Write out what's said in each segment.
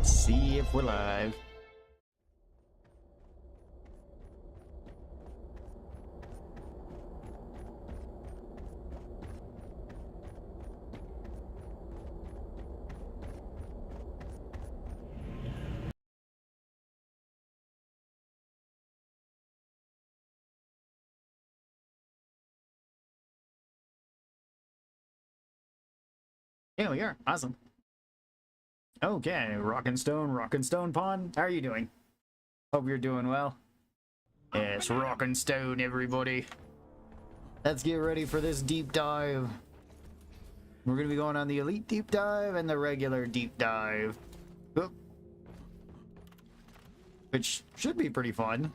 See if we're live. Yeah, we are. Awesome. Okay, Rockin' Stone Pond. How are you doing? Hope you're doing well. Yes, Rockin' Stone, everybody. Let's get ready for this deep dive. We're gonna be going on the Elite Deep Dive and the regular Deep Dive. Oop. Which should be pretty fun.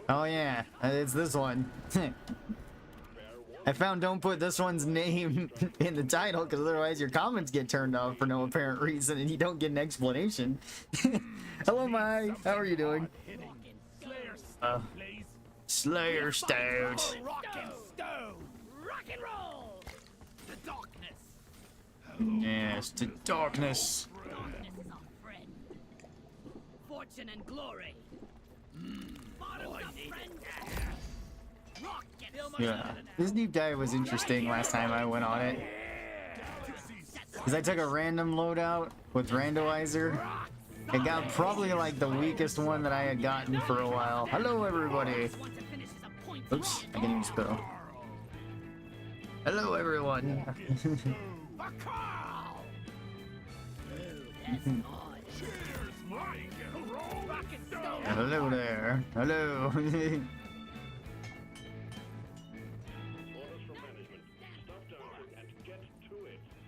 Oh yeah, it's this one. I found don't put this one's name in the title because otherwise your comments get turned off for no apparent reason and you don't get an explanation. Hello, Mai. How are you doing? Slayer Stout. Rock and roll. The darkness. Yes, to darkness. Darkness is our friend. Fortune and glory. Yeah, this deep dive was interesting last time I went on it. Because I took a random loadout with randomizer. It got probably like the weakest one that I had gotten for a while. Hello, everybody. Oops, I can even spell. Hello, everyone. Hello there. Hello.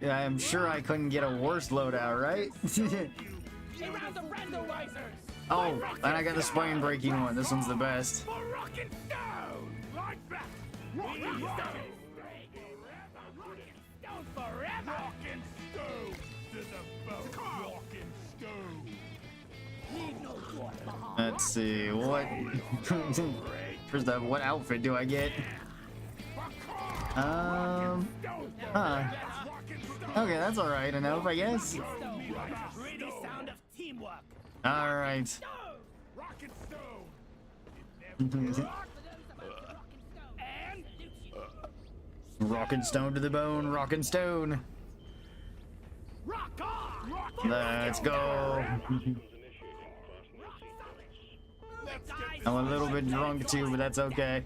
Yeah, I'm sure I couldn't get a worse loadout, right? Oh, and I got the spine breaking one. This one's the best. Let's see, what first off, what outfit do I get? Okay, that's alright enough, I guess. Alright. Rockin' stone to the bone, rockin' stone. Let's go. I'm a little bit drunk too, but that's okay.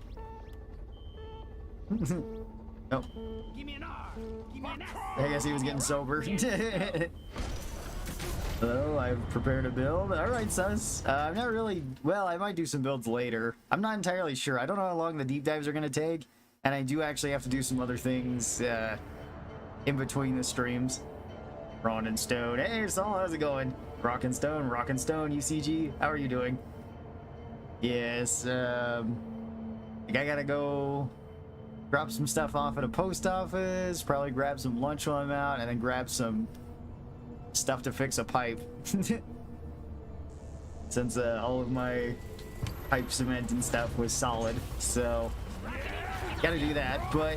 Oh. I guess he was getting sober. Hello, I've prepared a build. Alright, sus. I'm not really... Well, I might do some builds later. I'm not entirely sure. I don't know how long the deep dives are going to take. And I do actually have to do some other things in between the streams. Ron and Stone. Hey, Saul, how's it going? Rockin' Stone, UCG. How are you doing? Yes, I think I gotta go drop some stuff off at a post office, probably grab some lunch while I'm out, and then grab some stuff to fix a pipe. Since all of my pipe cement and stuff was solid, so gotta do that, but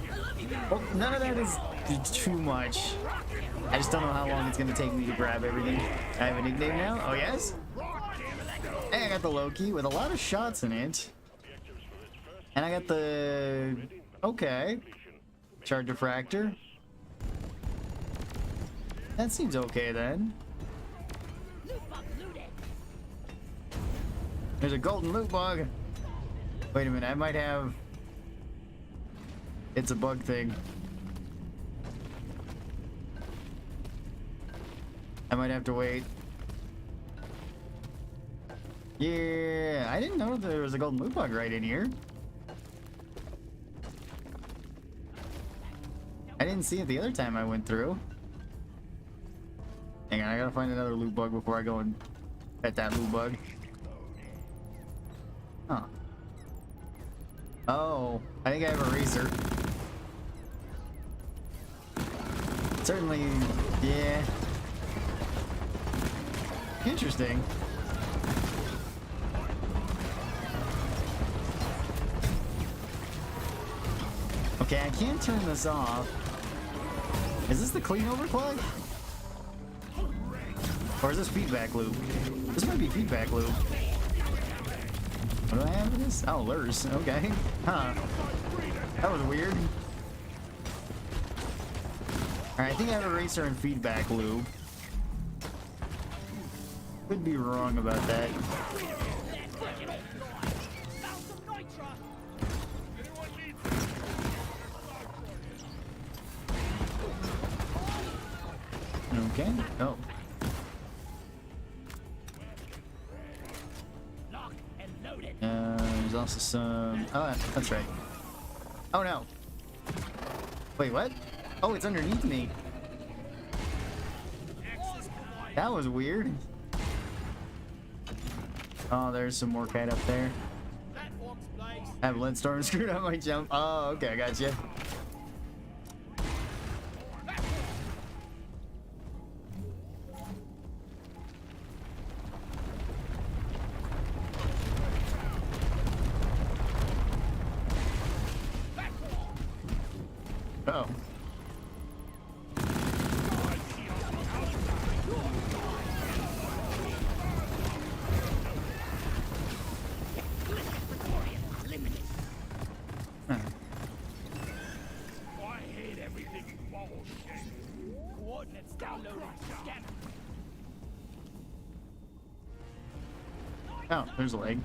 none of that is too much. I just don't know how long it's gonna take me to grab everything. I have a nickname now? Oh yes? Hey, I got the Loki with a lot of shots in it. And I got the... Okay. Charge diffractor. That seems okay then. There's a golden loot bug. Wait a minute, I might have... It's a bug thing. I might have to wait. Yeah, I didn't know there was a golden loot bug right in here. I didn't see it the other time I went through. Hang on, I gotta find another loot bug before I go and pet that loot bug. Huh. Oh, I think I have a razor. Certainly, yeah. Interesting. Okay, I can't turn this off. Is this the clean overclock? Or is this feedback loop? This might be feedback loop. What do I have for this? Oh, lures. Okay. Huh. That was weird. Alright, I think I have a racer and feedback loop. Could be wrong about that. Okay. Oh. There's also some... Oh, that's right. Oh, no. Wait, what? Oh, it's underneath me. That was weird. Oh, there's some more cat up there. I have lead storm screwed up my jump. Oh, okay, I got you. Oh. I hate everything bullshit. Coordinates downloaded. Scan. Oh, there's a leg.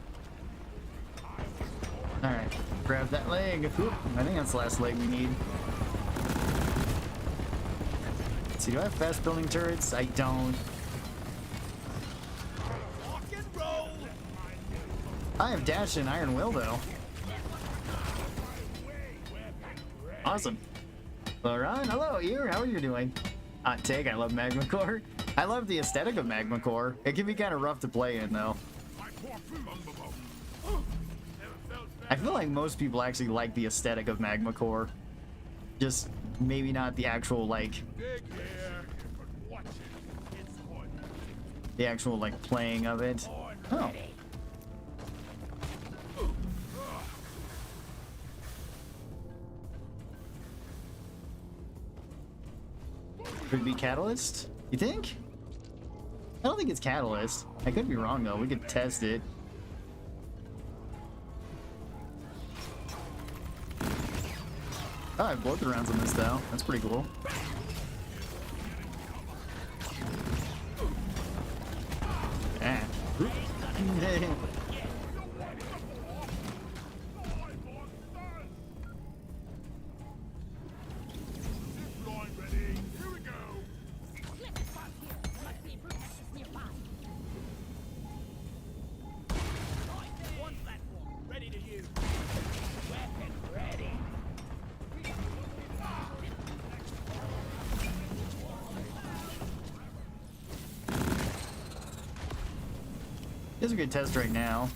Alright, grab that leg. Oop, I think that's the last leg we need. Let's see, do I have fast building turrets? I don't. Rock and roll. I have dash and iron will though. Awesome. Hello, Ron. Hello, Ear. How are you doing? Hot take. I love Magma Core. I love the aesthetic of Magma Core. It can be kind of rough to play in though. I feel like most people actually like the aesthetic of Magma Core. Just maybe not the actual like the actual like playing of it. Oh. Could be Catalyst? You think? I don't think it's Catalyst. I could be wrong though. We could test it. Oh, I have both rounds on this though. That's pretty cool. Ah. One platform ready to use. Weapon ready. It's a good test right now.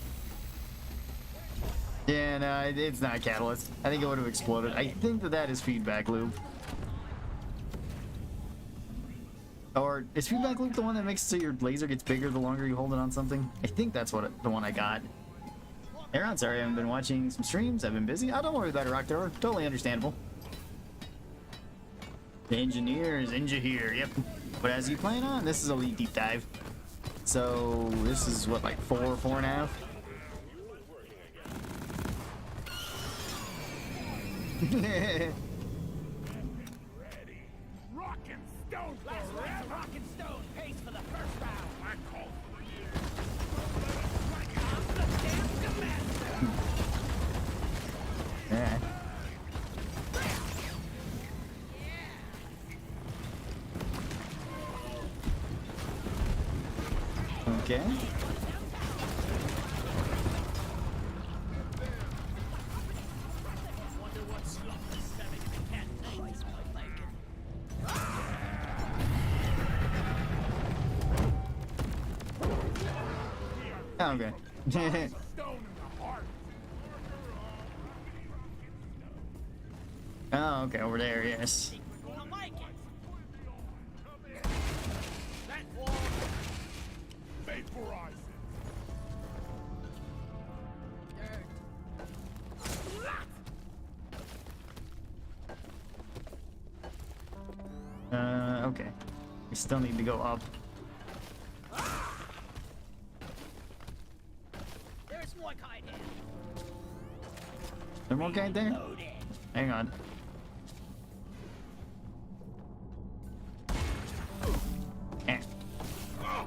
Yeah, no, it's not Catalyst. I think it would have exploded. I think that is feedback loop. Or is feedback loop the one that makes it so your laser gets bigger the longer you hold it on something? I think that's the one I got. Aaron, sorry I haven't been watching some streams. I've been busy. Oh, don't worry about it, Rock Tower. Totally understandable. The engineers, here, yep. But as you plan on, this is a lead deep dive. So this is what, like 4.5? Rock and stone. Last one's rock and stone. Pace for the first round. I call for years. I'm the damn commander. Yeah. Okay. Wonder what slop this stomach can't take. My bacon. Oh, okay. Stone in the heart. Oh, okay, over there, yes. We're gonna like it. That wall. Vaporize it. We still need to go up. There's more kind here. There more guy there? Loaded. Hang on. Eh. I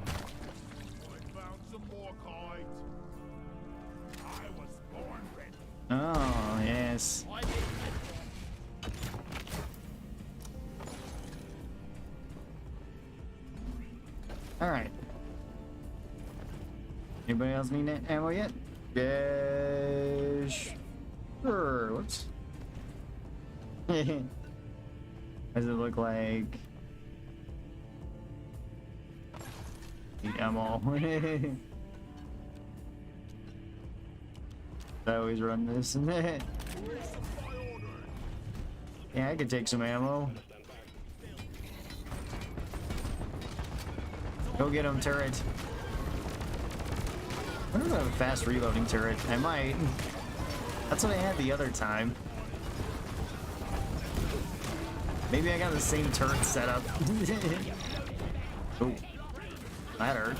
found some more cards. I was born ready. Oh, yes. I did Alright. Anybody else need ammo yet? Yes. Sure. Whoops. What does it look like? Need ammo. I always run this. Yeah, I could take some ammo. Go get him, turret. I wonder if I have a fast reloading turret. I might. That's what I had the other time. Maybe I got the same turret setup. Oh, that hurt.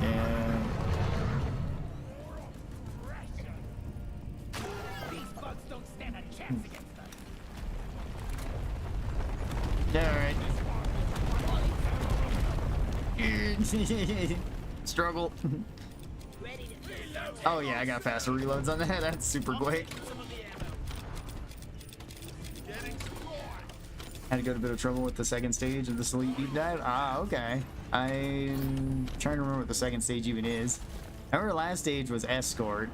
Yeah. These bugs don't stand a chance against us. Alright. Struggle. Ready to reload. Oh yeah, I got faster reloads on that. That's super quick. Some of the ammo. Had to go to a bit of trouble with the second stage of the Elite Deep Dive. Ah, okay. I'm trying to remember what the second stage even is. I remember last stage was Escort.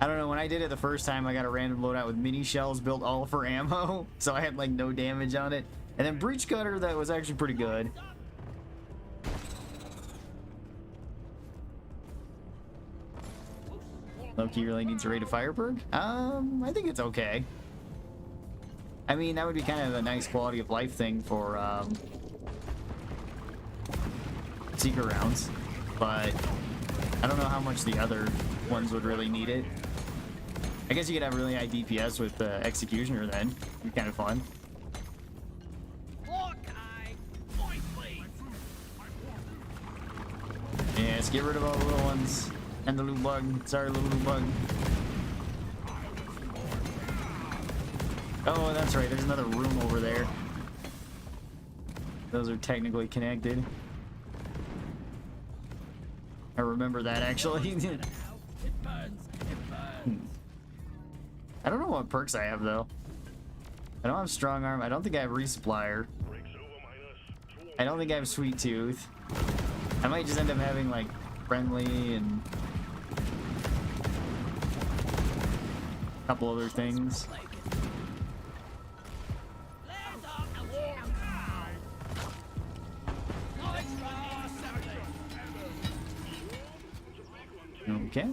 I don't know, when I did it the first time, I got a random loadout with mini shells built all for ammo, so I had like no damage on it. And then Breach Cutter, that was actually pretty good. Loki really needs a rate of fire perk? I think it's okay. I mean, that would be kind of a nice quality of life thing for secret rounds, but I don't know how much the other ones would really need it. I guess you could have really high DPS with Executioner then. It'd be kind of fun. Hawkeye, point please. Yeah, let's get rid of all the little ones. And the loot bug. Sorry, little loot bug. Oh, that's right. There's another room over there. Those are technically connected. I remember that, actually. It burns. It burns. I don't know what perks I have, though. I don't have strong arm. I don't think I have resupplier. I don't think I have sweet tooth. I might just end up having, like, friendly and a couple other things. Land on a Hawkeye. Okay.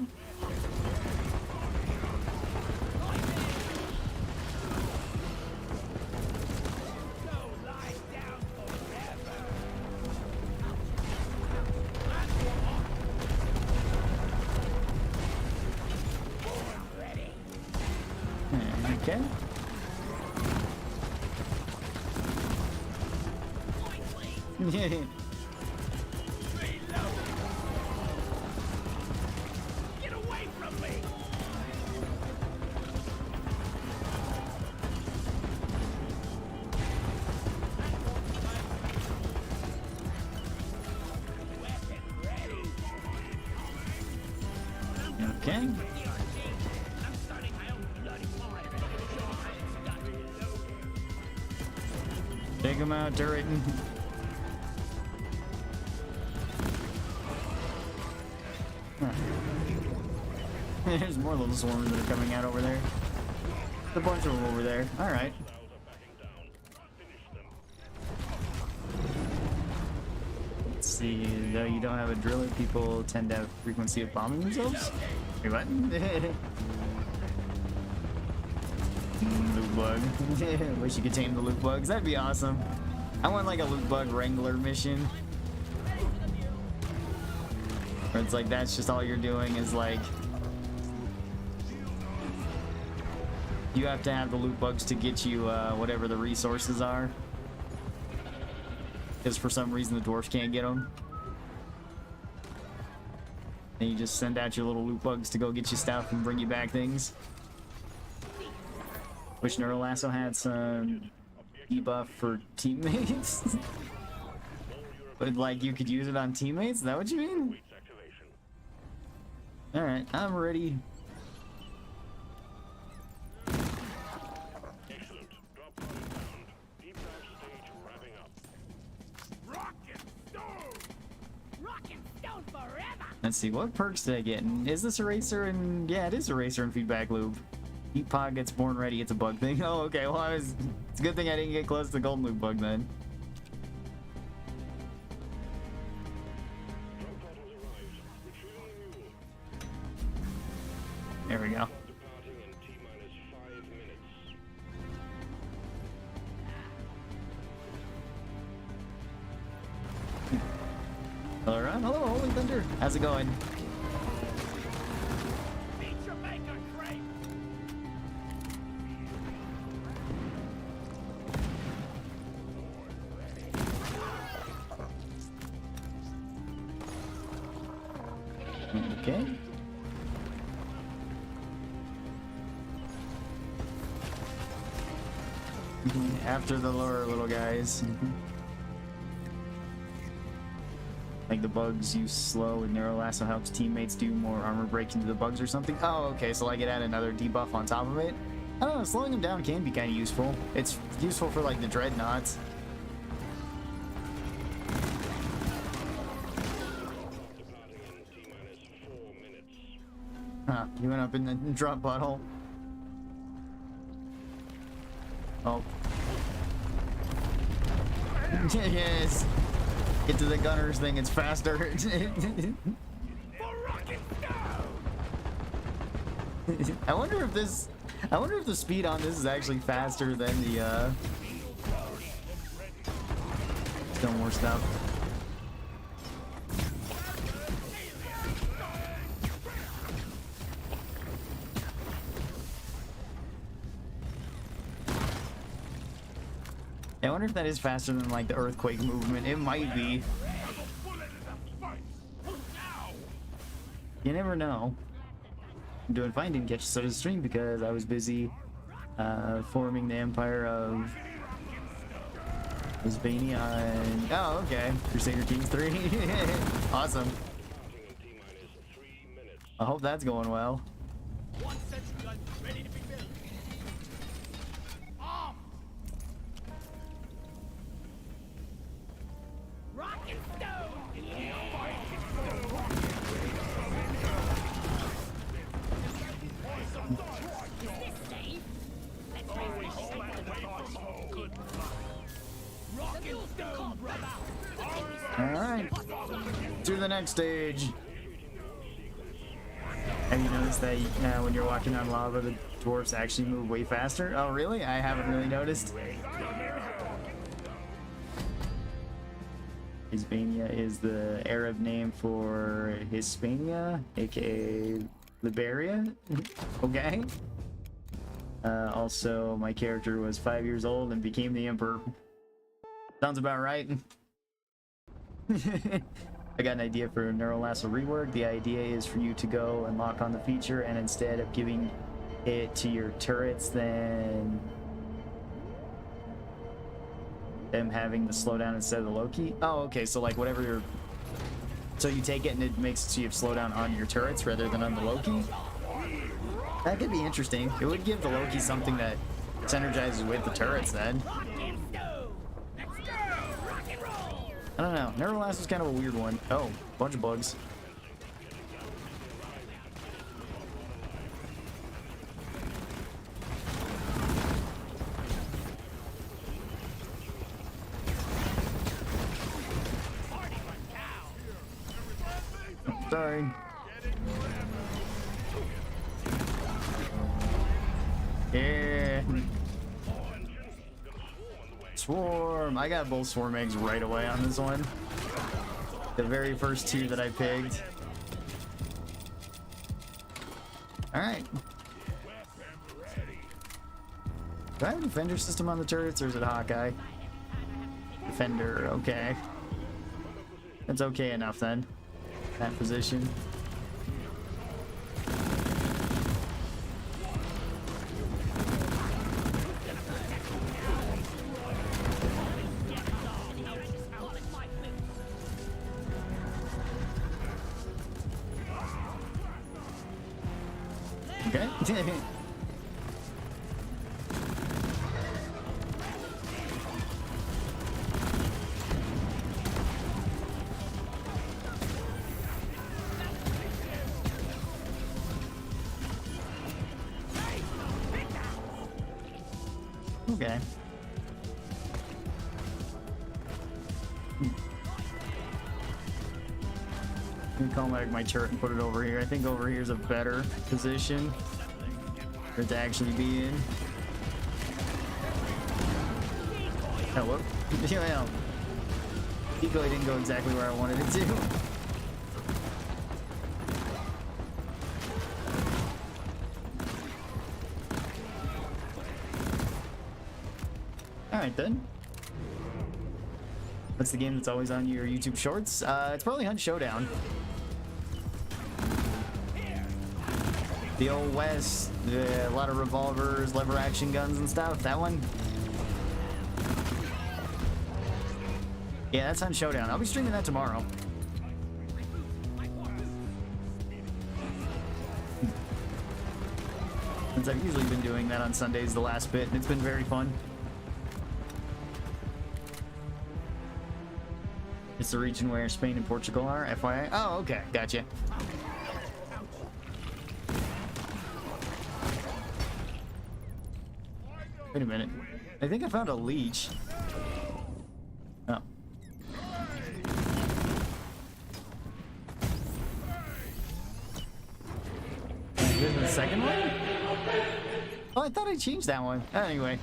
Okay. Get away from me! Weapon ready. Okay. I'm starting my own bloody fire. Take him out, turret. There's more little swarms that are coming out over there. There's a bunch of them over there. Alright. Let's see, though you don't have a driller, people tend to have frequency of bombing themselves. Wait, what? Loot bug. Wish you could tame the loot bugs. That'd be awesome. I want like a loot bug wrangler mission. Where it's like that's just all you're doing is like you have to have the loot bugs to get you whatever the resources are. Because for some reason the dwarfs can't get them. And you just send out your little loot bugs to go get you stuff and bring you back things. Wish Neurolasso had some debuff for teammates. But like you could use it on teammates? Is that what you mean? Alright, I'm ready. Excellent. Drop pod inbound. Deep dive stage wrapping up. Rock and stone! Rock and stone forever! Let's see, what perks did I get? And is this Eraser and... Yeah, it is Eraser and Feedback Loop. Deep Pod gets born ready, it's a bug thing. Oh, okay, well it's a good thing I didn't get close to the Golden Loop bug then. Drop pod has arrived. Retrieving the mule. There we go. Departing in T-minus 5 minutes. Alright, hello, Holy Thunder. How's it going? Feature maker crate! Okay. After the lure, little guys. Like the bugs use slow and Neurolasso helps teammates do more armor breaking to the bugs or something. Oh, okay, so like it add another debuff on top of it. I don't know, slowing them down can be kind of useful. It's useful for like the dreadnoughts. Departing in T-minus 4 minutes. Huh, you went up in the drop bottle. Oh. Yes. Get to the gunners thing, it's faster. For rock and stone! I wonder if the speed on this is actually faster than the Stone War stuff. I wonder if that is faster than like the earthquake movement. It might be. You never know. I'm doing fine, didn't catch a sort of stream because I was busy forming the empire of Hispania and... Oh, okay. Crusader Kings 3. Awesome. Departing in T-minus 3 minutes. I hope that's going well. One sentry gun ready to be built. Armed! Rock and stone! Is this safe? Let's rock and stone, brother! Alright. To the next stage. Have you noticed that when you're walking on lava, the dwarfs actually move way faster? Oh, really? I haven't really noticed. Hispania is the Arab name for Hispania, aka Liberia. Okay. Also, my character was 5 years old and became the emperor. Sounds about right. I got an idea for a Neurolasso rework. The idea is for you to go and lock on the feature, and instead of giving it to your turrets, then them having the slowdown instead of the low key. Oh, okay, so like whatever you're... So you take it and it makes it so you have slowdown on your turrets rather than on the low key? That could be interesting. It would give the low key something that synergizes with the turrets then. Rock and stone! Let's go! Rock and roll! I don't know. Neurolasso is kind of a weird one. Oh, bunch of bugs. Party run down! Sorry. Yeah. Swarm. I got both swarm eggs right away on this one. The very first two that I picked. Alright. Do I have a defender system on the turrets, or is it Hawkeye? Defender, okay. That's okay enough then. That position. Okay. Okay. I'm gonna call back my turret and put it over here. I think over here is a better position for it to actually be in. Oh, whoop. Yeah, decoy didn't go exactly where I wanted it to. Alright then. What's the game that's always on your YouTube shorts? It's probably Hunt Showdown. The old West, a lot of revolvers, lever action guns and stuff. That one? Yeah, that's Hunt Showdown. I'll be streaming that tomorrow. Since I've usually been doing that on Sundays the last bit, and it's been very fun. It's the region where Spain and Portugal are, FYI. Oh, okay, gotcha. Wait a minute. I think I found a leech. Oh. This is the second one? Oh, I thought I changed that one. Anyway.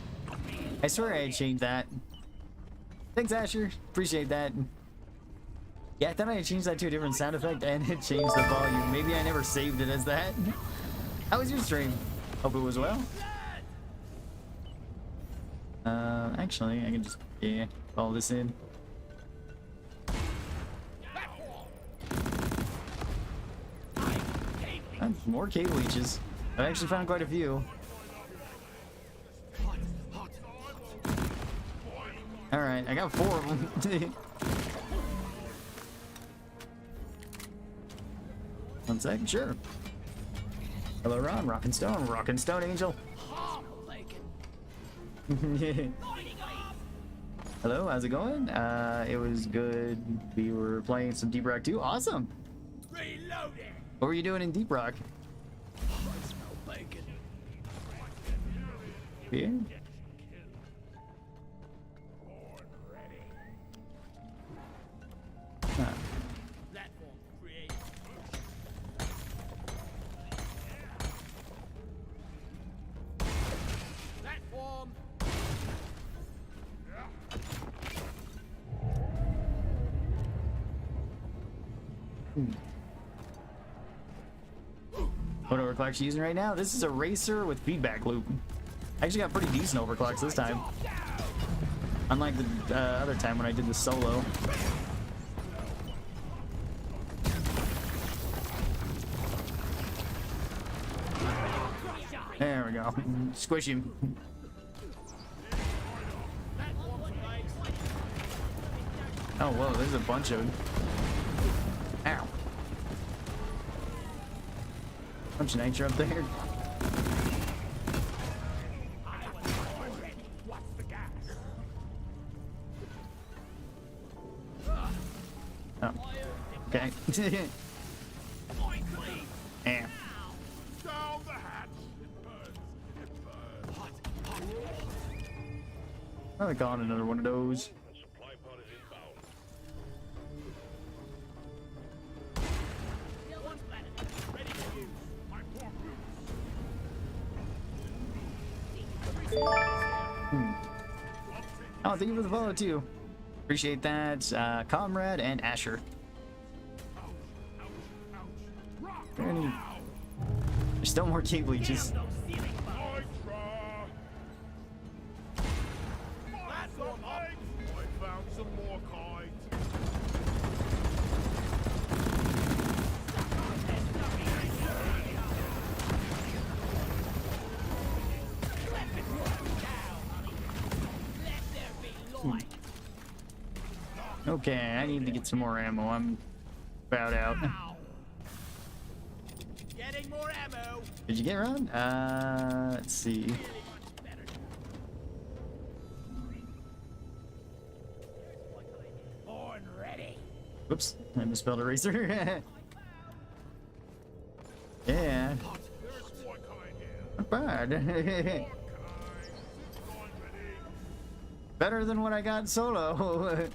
I swear I had changed that. Thanks, Asher. Appreciate that. Yeah, I thought I had changed that to a different sound effect and it changed the volume. Maybe I never saved it as that. How was your stream? Hope it was well. Actually, I can just, yeah, follow this in. More cave leeches. I've actually found quite a few. Alright, I got 4 of them. One sec, sure. Hello, Ron. Rockin' Stone Angel. Hello, how's it going? It was good. We were playing some Deep Rock 2. Awesome. Reloading. What were you doing in Deep Rock? I smell bacon. Yeah. Huh. Platform create. Platform. What overclocks you using right now? This is a racer with feedback loop. I actually got pretty decent overclocks this time. Unlike the other time when I did the solo. There we go. Squish him. Oh, whoa, there's a bunch of... Ow. Bunch of nature up there. Oh. Okay. Yeah. Down the hatch. It burns. It burns. I'm calling another one of those. The supply pod is inbound. Ready to use. My poor Oh, thank you for the follow too. Appreciate that, Comrade and Asher. Any... There's still more cave leeches. Those ceiling bugs. Platform up. I found some more kites. Let there be light. Okay, I need to get some more ammo. I'm about out. Ow. Getting more ammo. Did you get around? Let's see. Really much better. Born ready. Whoops, I misspelled eraser. Yeah, There's one kind here. not bad. Kind. Gone ready. Better than what I got solo.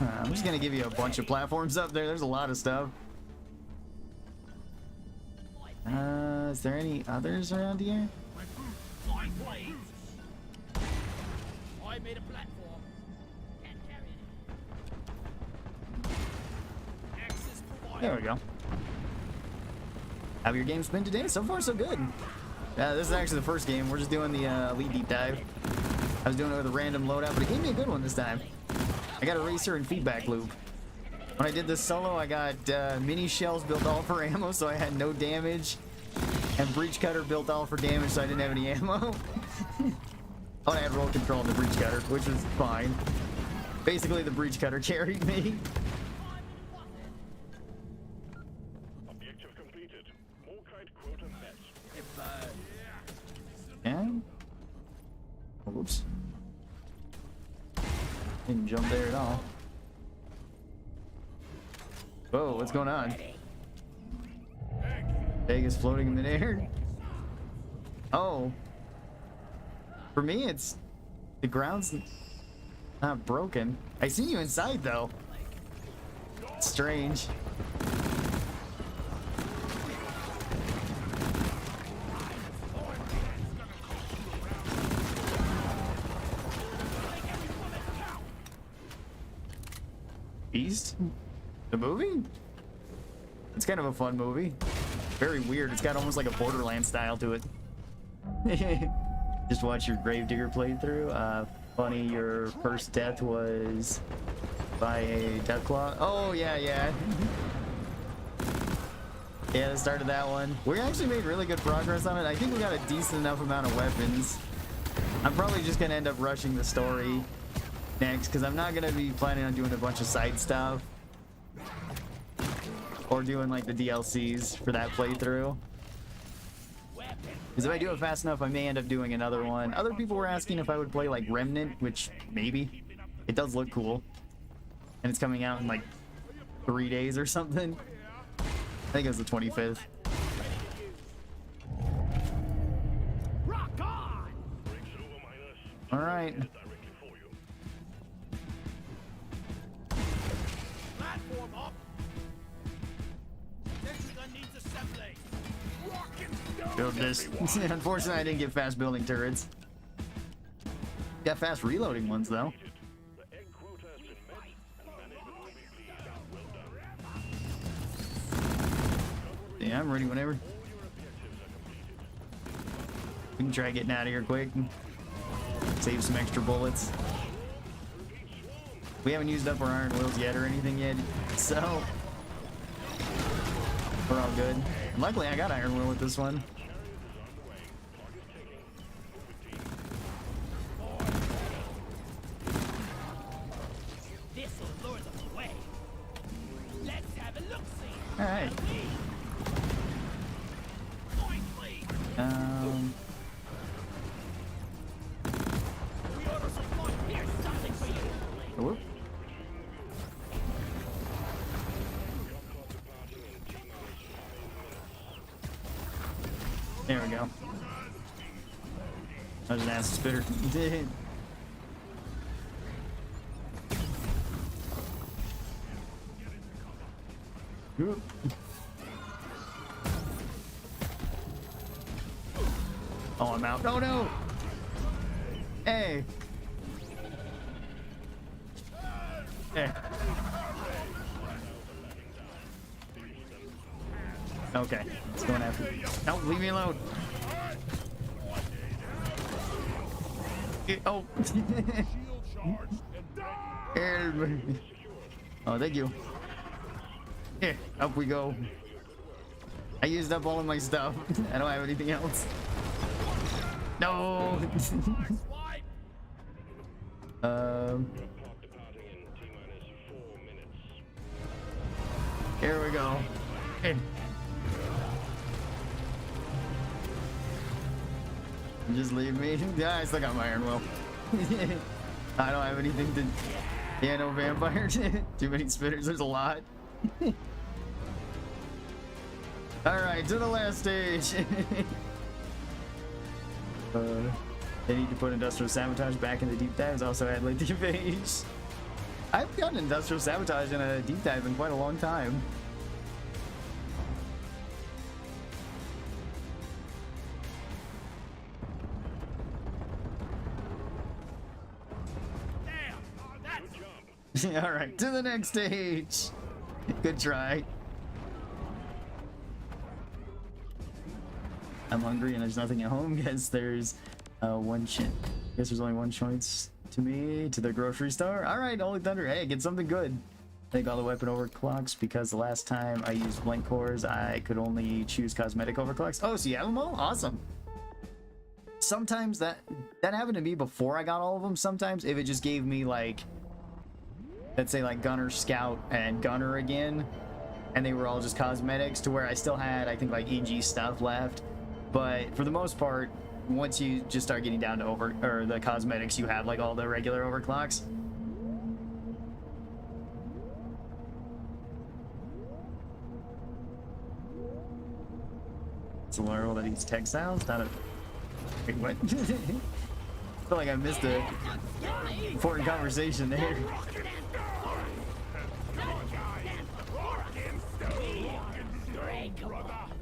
I'm just gonna give you a bunch of platforms up there. There's a lot of stuff. Is there any others around here? Fine blades. I made a platform. Can't carry it. Access provided. There we go. How have your games been today? So far, so good. This is actually the first game. We're just doing the elite deep dive. I was doing it with a random loadout, but it gave me a good one this time. I got a racer and feedback loop. When I did this solo, I got mini shells built all for ammo, so I had no damage. And breach cutter built all for damage, so I didn't have any ammo. Oh, I had roll control on the breach cutter, which was fine. Basically, the breach cutter carried me. Objective completed. More kite quota met. Yeah. Oops. Didn't jump there at all. Whoa, what's going on? Egg is floating in midair. Oh. For me, it's... the ground's not broken. I see you inside, though. It's strange. Beast? The movie? It's kind of a fun movie. Very weird. It's got almost like a Borderlands style to it. Just watch your Gravedigger playthrough. Funny, your first death was by a Ducklaw. Oh, yeah, yeah. Yeah, the start of that one. We actually made really good progress on it. I think we got a decent enough amount of weapons. I'm probably just going to end up rushing the story next, because I'm not going to be planning on doing a bunch of side stuff. Or doing like the DLCs for that playthrough. Because if I do it fast enough, I may end up doing another one. Other people were asking if I would play like Remnant, which maybe. It does look cool. And it's coming out in like 3 days or something. I think it was the 25th. Rock on! Alright. Directly for you. Platform up. This gun needs assembly. Build this. Unfortunately, I didn't get fast building turrets. Got fast reloading ones though. The egg quota has been met, and management will be pleased. Well done. Yeah, I'm ready whenever. All your objectives are completed. We can try getting out of here quick. Save some extra bullets. We haven't used up our iron wheels yet or anything yet, so we're all good. And luckily, I got iron wheel with this one. This'll lure them away. Let's have a look-see. All right. Point, please. We order some point. Here's something for you. Whoop. There we go. That was an ass spitter. Whoop. Oh, I'm out. Oh no! Hey! Hey. Okay, it's going after. No, leave me alone. Oh. Oh, thank you. Here, up we go. I used up all of my stuff. I don't have anything else. No. Here we go. Hey. Just leave me. Yeah, I still got my iron will. I don't have anything to. Yeah, no vampires. Too many spitters. There's a lot. All right, to the last stage. They need to put industrial sabotage back in the deep dives. Also add late phase. I've gotten industrial sabotage in a deep dive in quite a long time. All right, to the next stage. Good try. I'm hungry and there's nothing at home. Guess there's guess there's only one choice to me to the grocery store. All right, Holy Thunder. Hey, get something good. Take all the weapon overclocks because the last time I used blank cores, I could only choose cosmetic overclocks. Oh, so you have them all? Awesome. Sometimes that happened to me before I got all of them. Sometimes if it just gave me like, let's say like Gunner, Scout, and Gunner again, and they were all just cosmetics to where I still had, I think, like EG stuff left. But for the most part, once you just start getting down to the cosmetics, you have like all the regular overclocks. It's a learn that eats textiles, not a. Wait, what? I feel like I missed a important conversation there.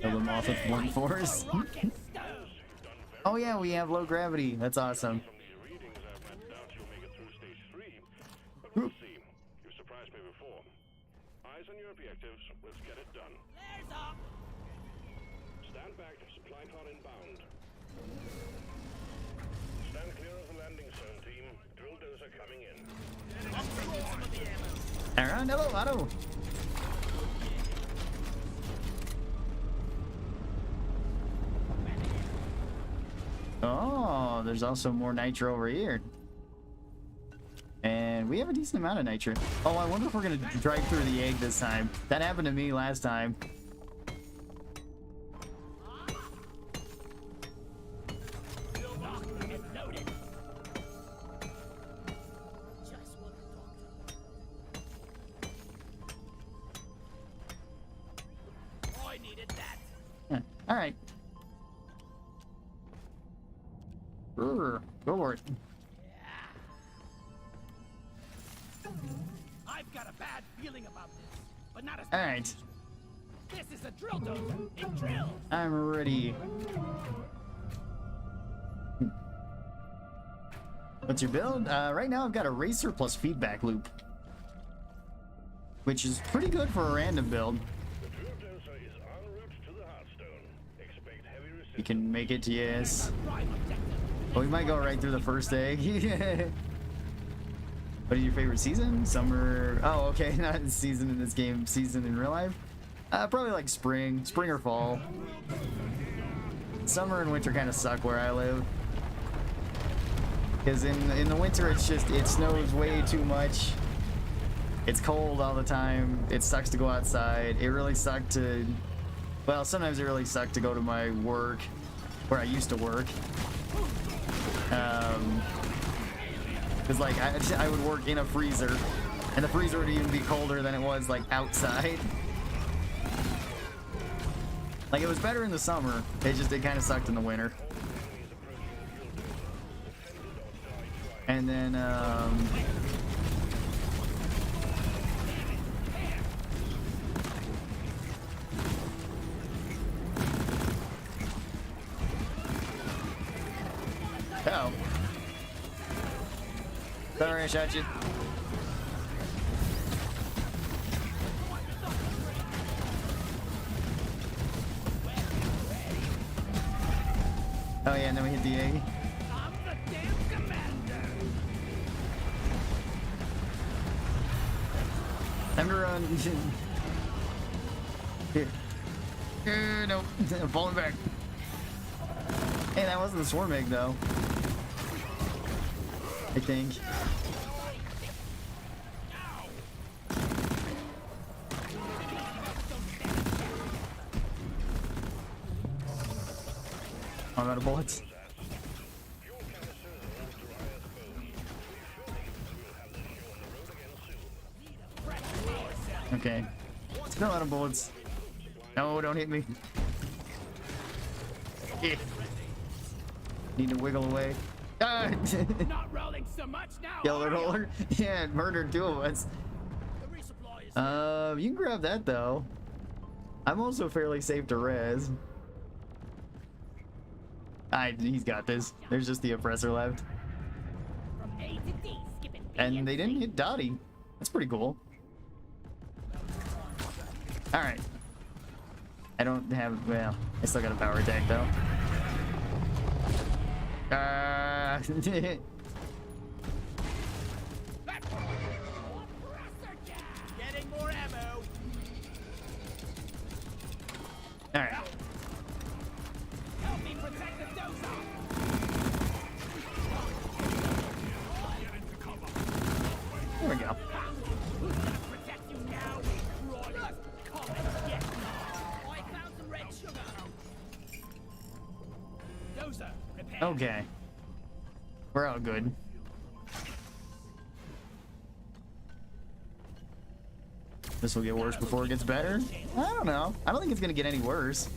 Kill them off with one force. Oh yeah, we have low gravity. That's awesome. From the readings I've mapped out, you'll make it through stage 3. But we'll see. You surprised me before. Eyes on your objectives. Let's get it done. Flares up. Stand back. Supply pod inbound. Stand clear of the landing zone, team. Drill dozer coming in. Alright, hello, Otto. Oh, there's also more nitro over here. And we have a decent amount of nitro. Oh, I wonder if we're gonna drive through the egg this time. That happened to me last time. I needed that. Yeah. All right. Go for it. I've got a bad feeling about this, but not as All right. This is a drill dozer. It drills. I'm ready. What's your build? Right now I've got a racer plus feedback loop, which is pretty good for a random build. The drill dozer is en route to the Hearthstone. Expect heavy resistance. You can make it, yes. Prime objective. Well, we might go right through the first egg. What is your favorite season? Summer? Oh, okay, not season in this game, season in real life. Probably like spring or fall. Summer and winter kind of suck where I live. Because in the winter, it snows way too much. It's cold all the time. It sucks to go outside. It really sucked to, well, sometimes it really sucked to go to my work, where I used to work. Because like I would work in a freezer, and the freezer would even be colder than it was like outside. Like it was better in the summer. It kind of sucked in the winter. And then oh. Sorry, I shot you. Oh yeah, and then we hit the egg. I'm the damn commander. Time to run. Here. Nope. I'm falling back. Hey, that wasn't the swarm egg though. I think. I'm out of bullets. Okay. Still out of bullets. No, don't hit me. Eh. Need to wiggle away. Ah! Not rolling so much now. Yellow are ya? roller. Yeah, it murdered two of us. The resupply is You can grab that though. I'm also fairly safe to res. He's got this. There's just the oppressor left. from A to D, skipping B And they didn't hit Dottie. That's pretty cool. Alright. I don't have, well, I still got a power attack though. Getting more ammo. Alright. Help me protect the dozer. There we go. Who's gonna protect you now? Right. Come and get me. I found some red sugar. Dozer, repair. Okay. We're all good. This will get worse before it gets better? I don't know. I don't think it's gonna get any worse.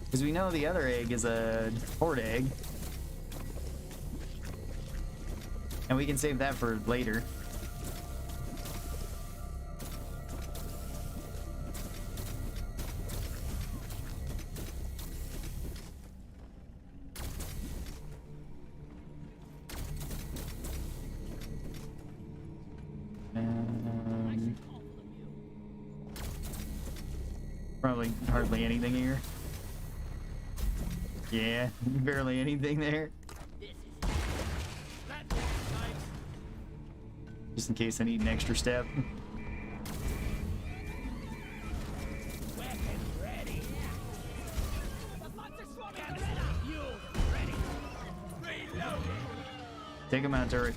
Because we know the other egg is a horde egg. And we can save that for later. Probably hardly anything here. Yeah, barely anything there. Just in case I need an extra step. Weapons ready. The monster swarming. Fuel ready. Reloading. Take him out, turret.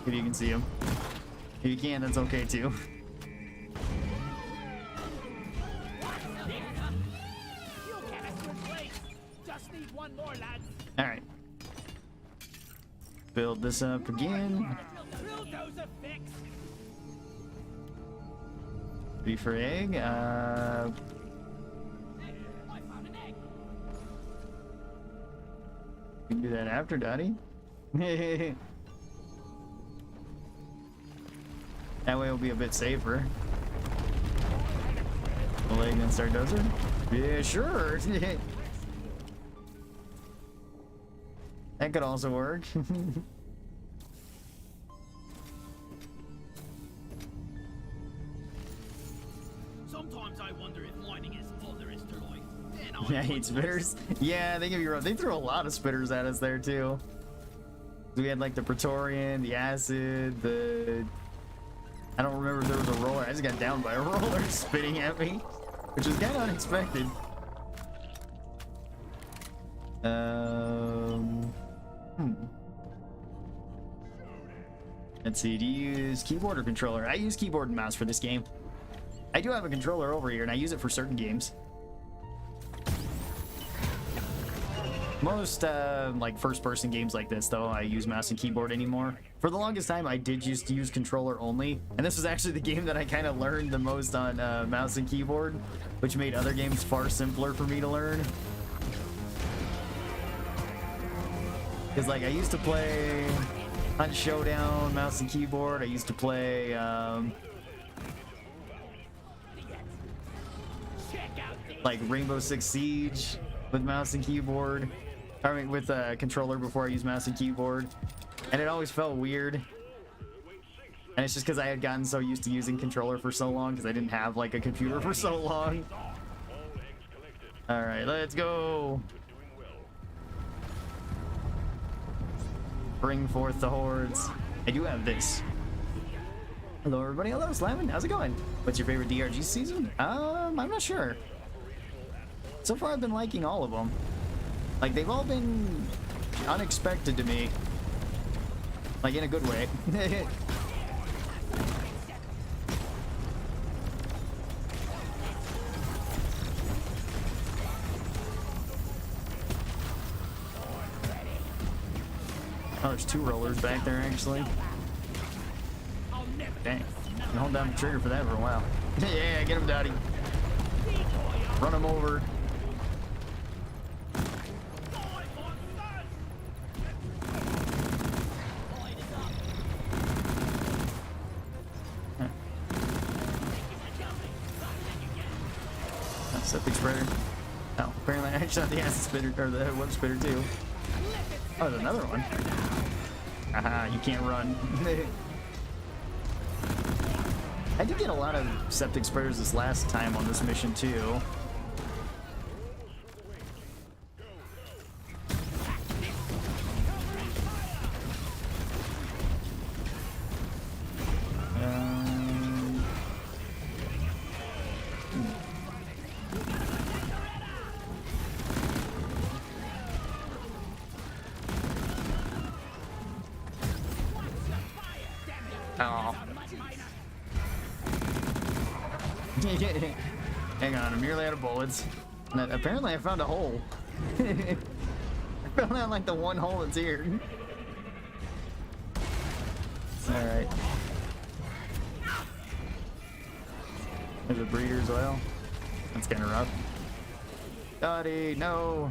If you can see him. If you can't, that's okay too. Fuel canister in place. Just need one more, lads. Alright. Build this up again. Drill dozer fixed. B for egg. Hey, I found an egg. We can do that after Dottie. That way it'll be a bit safer. Will egg then start dozer? Yeah, sure. That could also work. Sometimes I wonder if mining is all there is to life. I hate spitters. Yeah, they give you. They threw a lot of spitters at us there too. We had like the Praetorian, the acid, the. I don't remember if there was a roller. I just got downed by a roller spitting at me, which was kind of unexpected. Let's see. Do you use keyboard or controller? I use keyboard and mouse for this game. I do have a controller over here, and I use it for certain games. Most like first-person games like this, though, I use mouse and keyboard anymore. For the longest time, I did used to use controller only, and this was actually the game that I kind of learned the most on mouse and keyboard, which made other games far simpler for me to learn. Because, like, I used to play Hunt Showdown, mouse and keyboard. I used to play, like, Rainbow Six Siege with mouse and keyboard. I mean, with a controller before I used mouse and keyboard. And it always felt weird. And it's just because I had gotten so used to using controller for so long because I didn't have, like, a computer for so long. Alright, let's go. Bring forth the hordes. I do have this. Hello everybody, hello Slammin', how's it going? What's your favorite DRG season? I'm not sure. So far I've been liking all of them. Like, they've all been unexpected to me. Like, in a good way. Oh, there's 2 rollers back there, actually. Dang. I can hold down the trigger for that for a while. Yeah, get him, Dottie. Run him over. Septic spreader. Oh, apparently I shot the acid spitter, or the web spitter too. Oh, there's another one. Aha, you can't run. I did get a lot of septic spreaders this last time on this mission too. Oh. Hang on, I'm nearly out of bullets. And apparently I found a hole. I found out like the one hole that's here. Alright. There's a breeder as well. That's kind of rough. Dottie, no!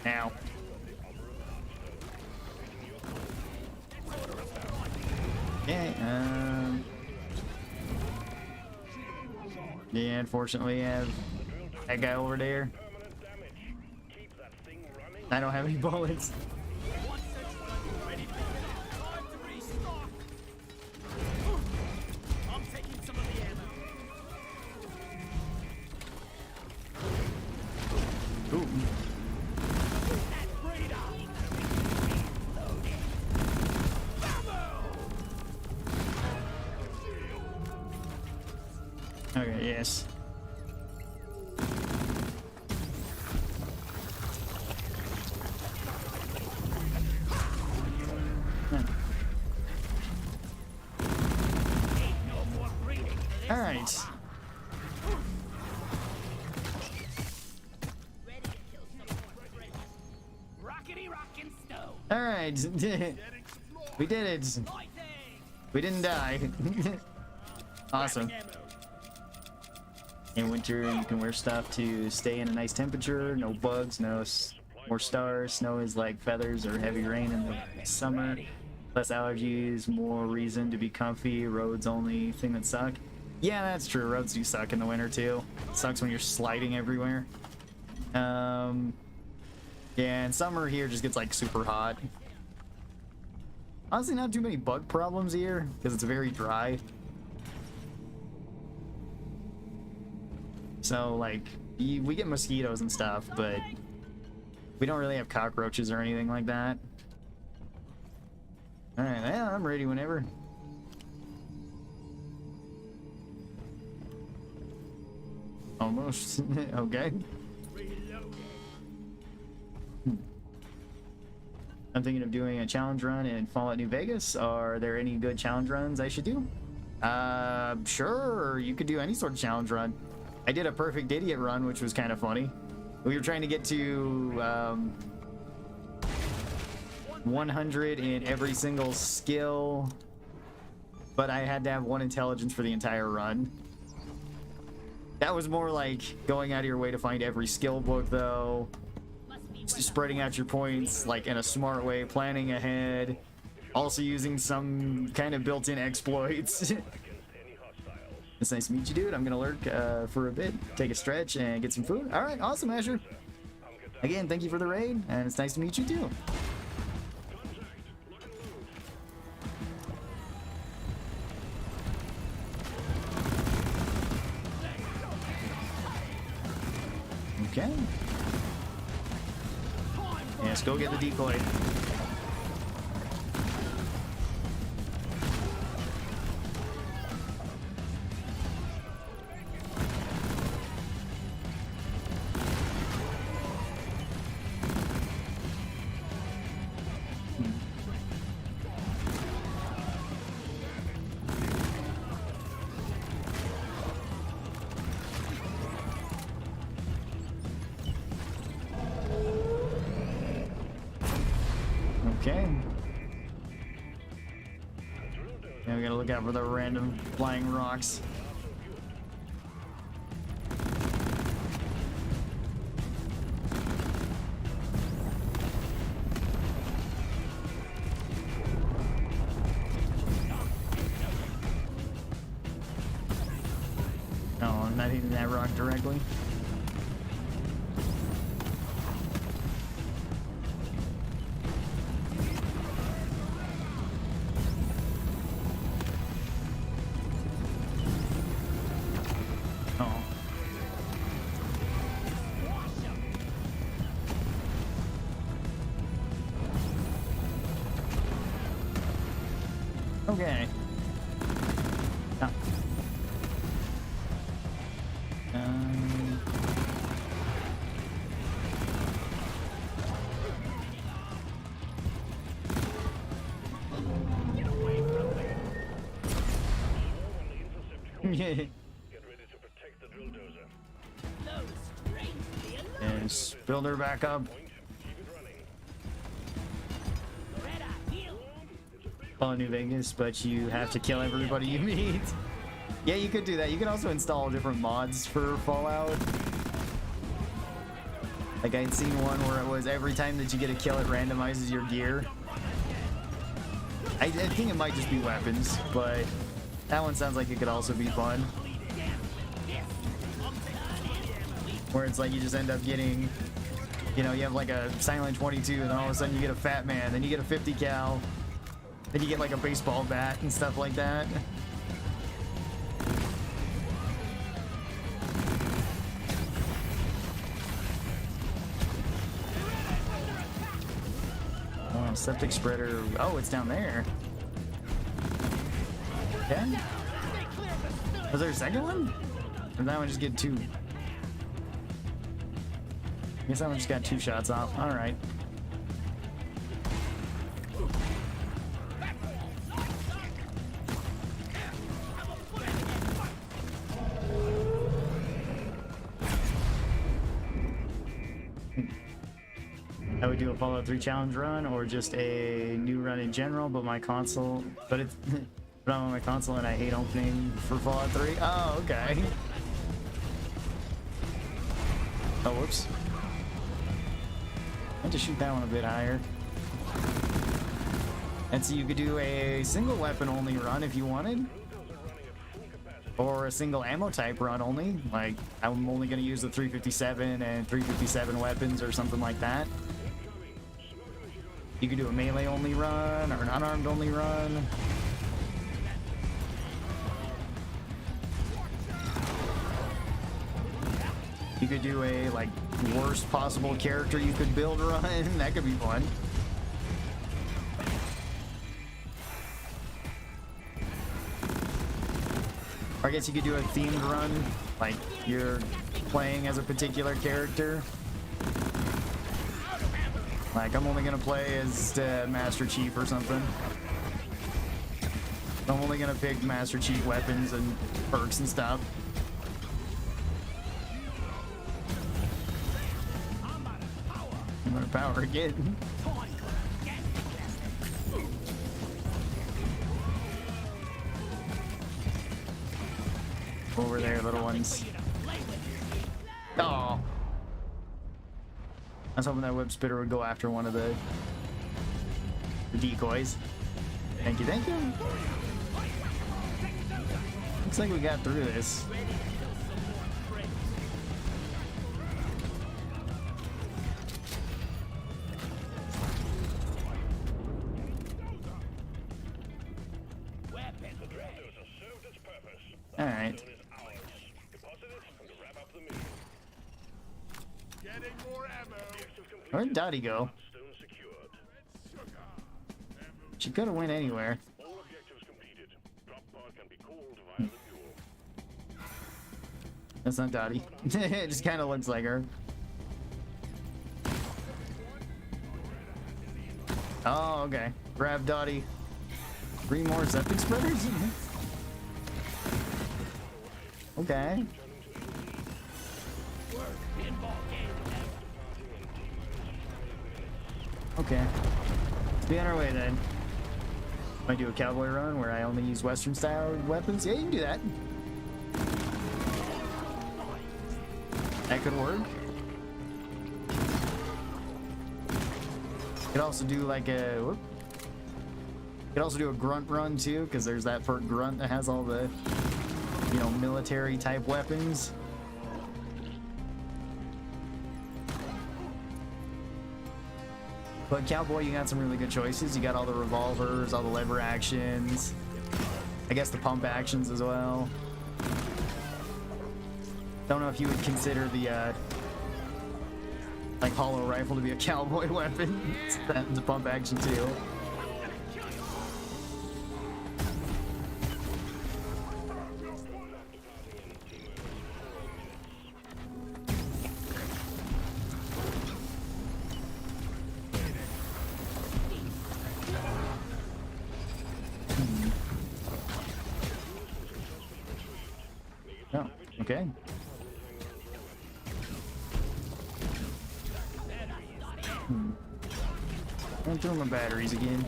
Ow. Okay, yeah, unfortunately, I have that guy over there. I don't have any bullets. Ooh. Okay, yes. All right. All right. We did it. We didn't die. Awesome. In winter, you can wear stuff to stay in a nice temperature. No bugs, no more stars. Snow is like feathers or heavy rain in the summer. Less allergies, more reason to be comfy. Roads only thing that suck. Yeah, that's true. Roads do suck in the winter too. It sucks when you're sliding everywhere. Yeah, and summer here just gets like super hot. Honestly, not too many bug problems here because it's very dry. So like, we get mosquitoes and stuff, but we don't really have cockroaches or anything like that. All right, yeah, I'm ready whenever. Almost. Okay. I'm thinking of doing a challenge run in Fallout New Vegas. Are there any good challenge runs I should do? Sure, you could do any sort of challenge run. I did a perfect idiot run, which was kind of funny. We were trying to get to 100 in every single skill, but I had to have 1 intelligence for the entire run. That was more like going out of your way to find every skill book, though. Spreading out your points like in a smart way, planning ahead, also using some kind of built-in exploits. It's nice to meet you, dude. I'm gonna lurk for a bit, take a stretch, and get some food. All right, awesome, Asher. Again, thank you for the raid, and it's nice to meet you too. Okay. Let's go get the decoy. Okay. Now we gotta look out for the random flying rocks. No, I'm not hitting that rock directly. Okay. Ah. Get ready to protect the drill dozer. And build her back up. Keep it running. Follow New Vegas, but you have to kill everybody you meet. Yeah, you could do that. You can also install different mods for Fallout. Like I'd seen one where it was every time that you get a kill, it randomizes your gear. I think it might just be weapons, but that one sounds like it could also be fun. Where it's like you just end up getting, you know, you have like a Silent 22, and then all of a sudden you get a Fat Man, then you get a 50 cal, then you get like a baseball bat and stuff like that. Oh, septic spreader. Oh, it's down there. Yeah? Was there a second one? Or did that one just get two? I guess that one just got two shots off. Alright. I would do a Fallout 3 challenge run or just a new run in general, but my console, but it's but I'm on my console and I hate opening for Fallout 3. Oh, okay. Oh, whoops. I had to shoot that one a bit higher. And so you could do a single weapon only run if you wanted. Or a single ammo type run only. Like, I'm only going to use the 357 and 357 weapons or something like that. You could do a melee only run or an unarmed only run. You could do a like worst possible character you could build run. That could be fun. Or I guess you could do a themed run, like you're playing as a particular character. Like I'm only gonna play as Master Chief or something. I'm only gonna pick Master Chief weapons and perks and stuff. I'm gonna power again. Over there, little ones. Oh. I was hoping that web spitter would go after one of the decoys. Thank you, thank you. Looks like we got through this. All right. Where'd Dottie go? She could have went anywhere. All objectives completed. Drop pod can be called via the mule. That's not Dottie. It just kind of looks like her. Oh, okay. Grab Dottie. 3 more septic spreaders? Okay. Okay. Let's be on our way then. Might do a cowboy run where I only use Western style weapons. Yeah, you can do that. That could work. Could also do like a whoop. Could also do a grunt run too, because there's that for grunt that has all the, you know, military type weapons. But cowboy, you got some really good choices. You got all the revolvers, all the lever actions. I guess the pump actions as well. Don't know if you would consider the like hollow rifle to be a cowboy weapon. That's a pump action too. Oh, okay. I'm throwing my batteries again.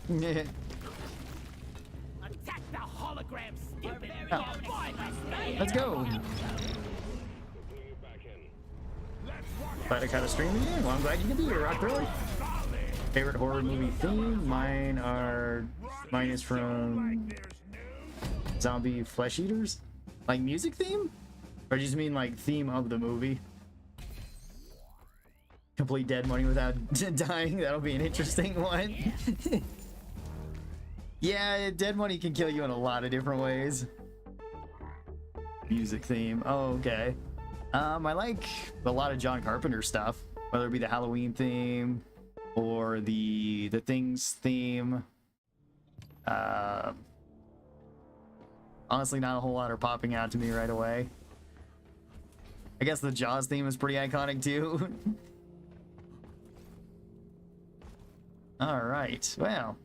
Yeah. Attack the hologram, stupid. Oh. Let's go. Glad I caught a stream again. Well, I'm glad you can be here, Rock Thriller. Favorite horror movie theme? Mine is from Zombie Flesh Eaters. Like music theme? Or do you just mean like theme of the movie? Complete dead money without dying. That'll be an interesting one. Yeah, dead money can kill you in a lot of different ways. Music theme. Oh, okay. I like a lot of John Carpenter stuff, whether it be the Halloween theme or the Things theme. Honestly, not a whole lot are popping out to me right away. I guess the Jaws theme is pretty iconic too. All right, well,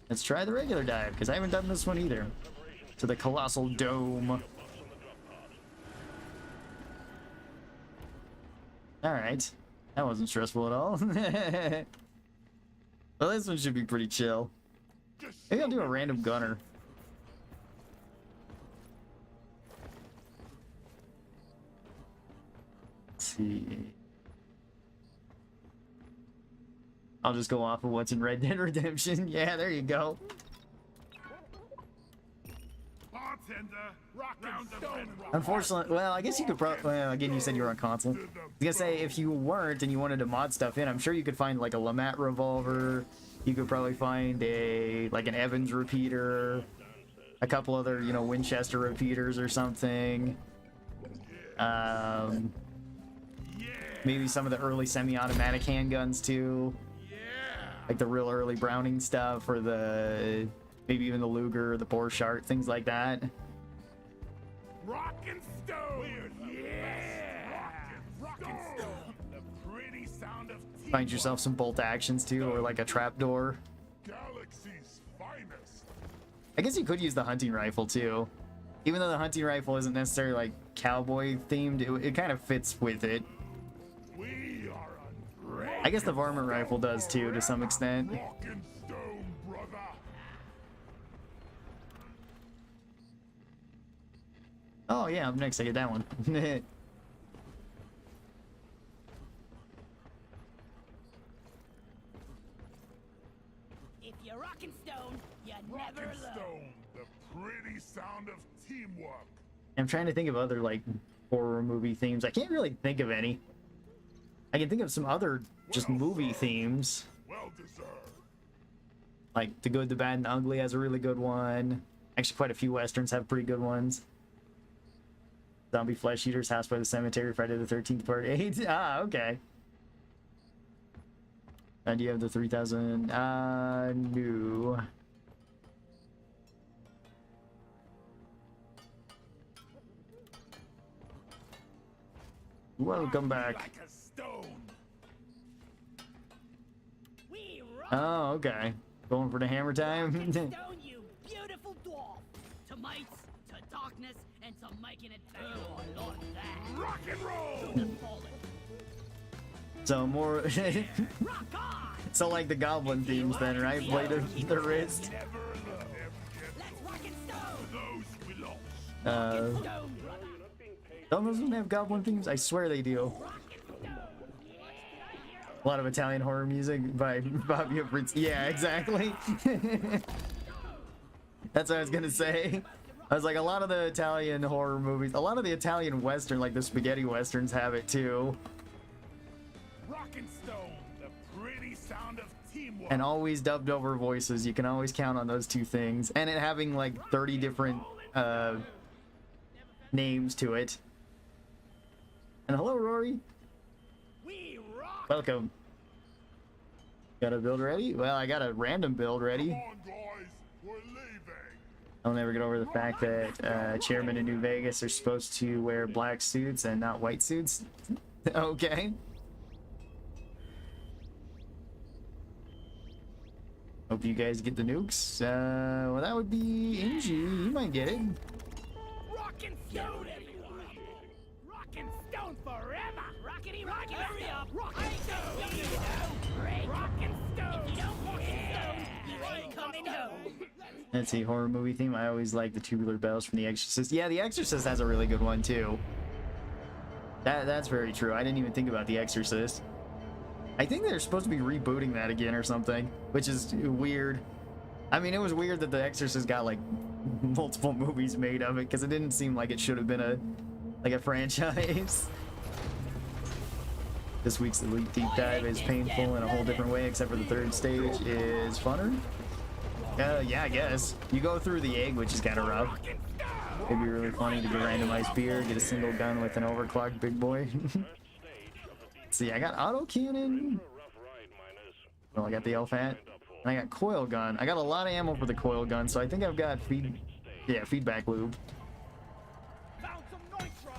let's try the regular dive because I haven't done this one either. To the Colossal Dome. All right, that wasn't stressful at all. Well, this one should be pretty chill. Maybe I'll do a random gunner. Let's see. I'll just go off of what's in Red Dead Redemption. Yeah, there you go. Unfortunately, well, I guess you could probably, well, again, you said you were on console. I was gonna say, if you weren't and you wanted to mod stuff in, I'm sure you could find like a Lamat revolver. You could probably find like an Evans repeater, a couple other, you know, Winchester repeaters or something. Maybe some of the early semi-automatic handguns too. Like the real early Browning stuff, or the maybe even the Luger, the Borchardt, things like that. Rock and stone. Yeah. Rock and stone. The pretty sound of Find yourself some bolt actions too, or like a trapdoor. Galaxy's finest. I guess you could use the hunting rifle too. Even though the hunting rifle isn't necessarily like cowboy themed, it kind of fits with it. We are I guess the varmint rifle does too, to some extent. rock and stone, brother. Oh yeah, up next I get that one. If you're rockin' stone, you're Rock never and alone. stone. The pretty sound of teamwork. I'm trying to think of other like horror movie themes. I can't really think of any. I can think of some other just movie themes. Well deserved. Like The Good, the Bad, and the Ugly has a really good one. Actually, quite a few westerns have pretty good ones. Zombie flesh eaters, House by the Cemetery, Friday the 13th Part 8. Ah, okay. Do you have the 3000? No. Welcome back. Like a stone. We rock Oh, okay. Going for the hammer time? and stone, you beautiful dwarf. To mites, to darkness, and to making it better. Oh, I like that. Rock and roll. To falling. So more... Rock on! so like the goblin themes then, right? Blade of the wrist. Never alone. Let's rock and stone! Those we lost. Uh, Stone, brother. don't those ones have goblin themes? I swear they do. A lot of Italian horror music by Fabio Fritz. Yeah, exactly. That's what I was gonna say. I was like, a lot of the Italian horror movies, a lot of the Italian western, like the spaghetti westerns, have it too. Rock and stone. The pretty sound of teamwork. And always dubbed over voices. You can always count on those two things. And it having like 30 different names to it. And hello, Rory. We rock! Welcome. Got a build ready? Well, I got a random build ready. Come on, guys. We're leaving. I'll never get over the fact that chairmen in New Vegas are supposed to wear black suits and not white suits. Okay. Hope you guys get the nukes. Well, that would be Inji. You might get it. Rock and stone, everyone! Rock and stone forever! Rockety rock, hurry up! Rock and stone! Rock and stone! If you don't rock and stone, you ain't coming home! Let's see, horror movie theme. I always like the tubular bells from The Exorcist. Yeah, The Exorcist has a really good one too. That's very true. I didn't even think about The Exorcist. I think they're supposed to be rebooting that again or something, which is weird. I mean, it was weird that The Exorcist got like multiple movies made of it because it didn't seem like it should have been a franchise. This week's Elite Deep Dive is painful in a whole different way, except for the third stage is funner. Yeah, I guess. You go through the egg, which is kind of rough. It'd be really funny to get randomized beer, get a single gun with an overclocked big boy. Let's see, I got autocannon. Well, I got the L-Fat. And I got coil gun. I got a lot of ammo for the coil gun, so I think I've got feedback lube. Found some nitro!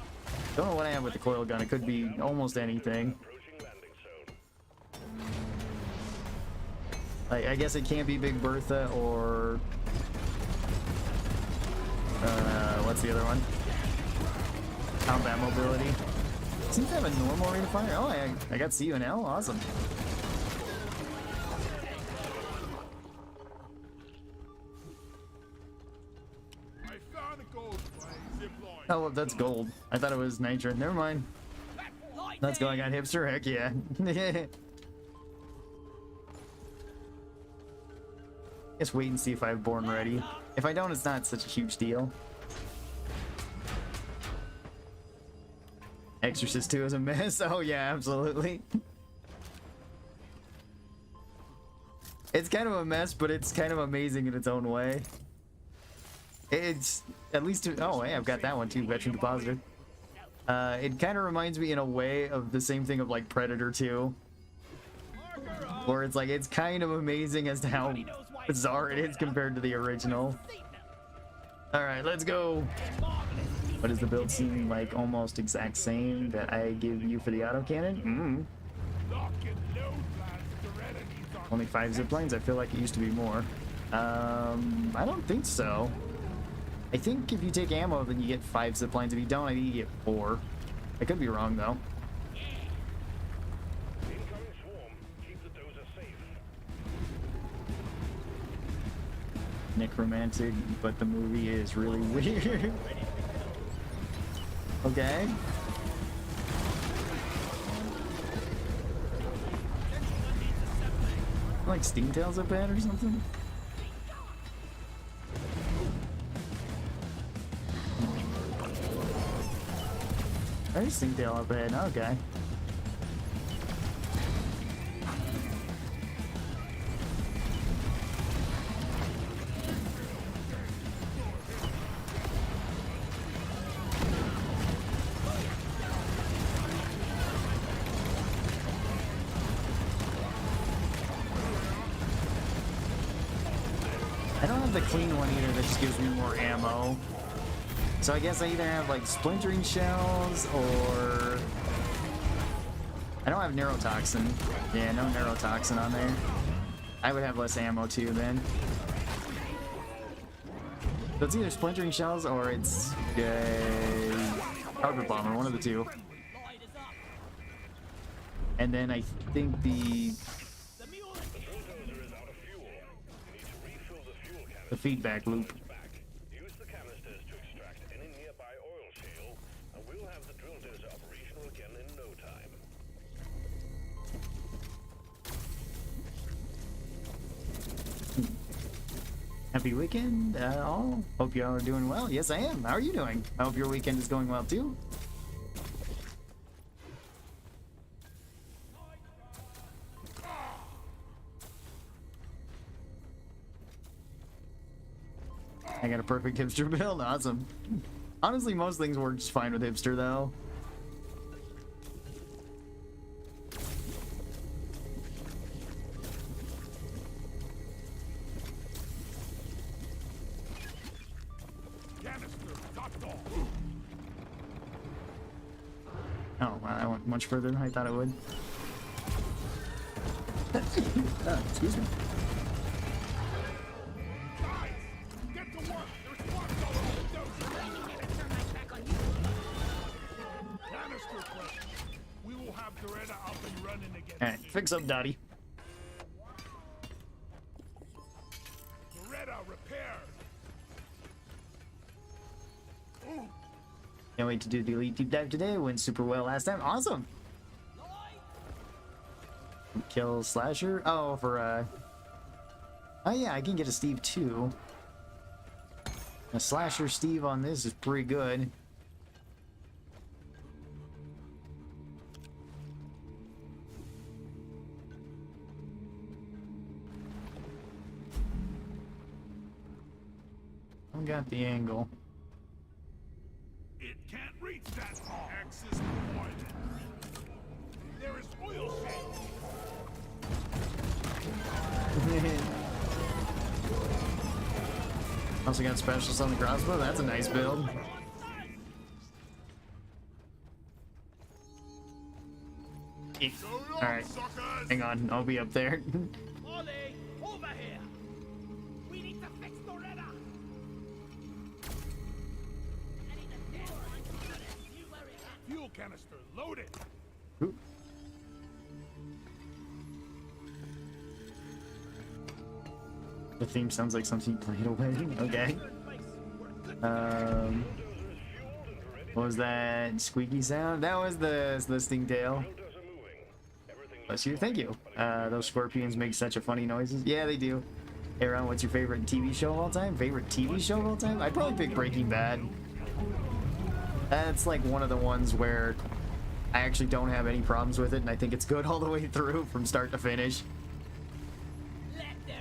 Don't know what I have with the coil gun. It could be almost anything. Like, I guess it can't be Big Bertha or what's the other one? Combat mobility. Seems to have a normal rate of fire. Oh, I got CUNL. Awesome. I found a gold plane zip line. Oh, well, that's gold. I thought it was nitro. Never mind. Let's go. I got hipster. Heck yeah. Just wait and see if I have Born Ready. If I don't, it's not such a huge deal. Exorcist 2 is a mess. Oh yeah, absolutely. It's kind of a mess, but it's kind of amazing in its own way. It's at least, oh hey, I've got that one too, Veteran Depositor. It kind of reminds me in a way of the same thing of like Predator 2. Where it's like, it's kind of amazing as to how bizarre it is compared to the original. Alright, let's go. What does the build seem like? Almost exact same that I give you for the autocannon? Lock and load plans to enemies on Only 5 ziplines? I feel like it used to be more. I don't think so. I think if you take ammo, then you get 5 ziplines. If you don't, I think you get 4. I could be wrong, though. Incoming swarm. Keep the dozer safe. Necromantic, but the movie is really weird. Okay. Like Steamtails up ahead or something? There's Steamtail up ahead, okay. I don't have the clean one either that just gives me more ammo. So I guess I either have like splintering shells or... I don't have neurotoxin. Yeah, no neurotoxin on there. I would have less ammo too then. So it's either splintering shells or it's carpet bomber, one of the two. And then I think the feedback loop. Use the canisters to extract any nearby oil shale, and we'll have the drill dozer operational again in no time. Happy weekend, all. Hope you all are doing well. Yes, I am. How are you doing? I hope your weekend is going well too. I got a perfect hipster build. Awesome. Honestly, most things work just fine with hipster though. Oh, wow, that went much further than I thought it would. Excuse me. Alright, fix up Dottie. Can't wait to do the Elite Deep Dive today. Went super well last time. Awesome! Kill Slasher. Oh, for, oh yeah, I can get a Steve too. A Slasher Steve on this is pretty good. I got the angle. It can't reach that far. Axis point. There is oil shale. Also got specials on the crossbow. That's a nice build. Alright. Hang on, I'll be up there. Ollie, over here. We need to fix the radar. Fuel canister loaded. Oop. The theme sounds like something you played away. Okay. What was that squeaky sound? That was the stingtail. Bless you. Thank you. Those scorpions make such a funny noises. Yeah, they do. Hey, Ron, what's your favorite TV show of all time? Favorite TV show of all time? I'd probably pick Breaking Bad. That's like one of the ones where I actually don't have any problems with it, and I think it's good all the way through from start to finish.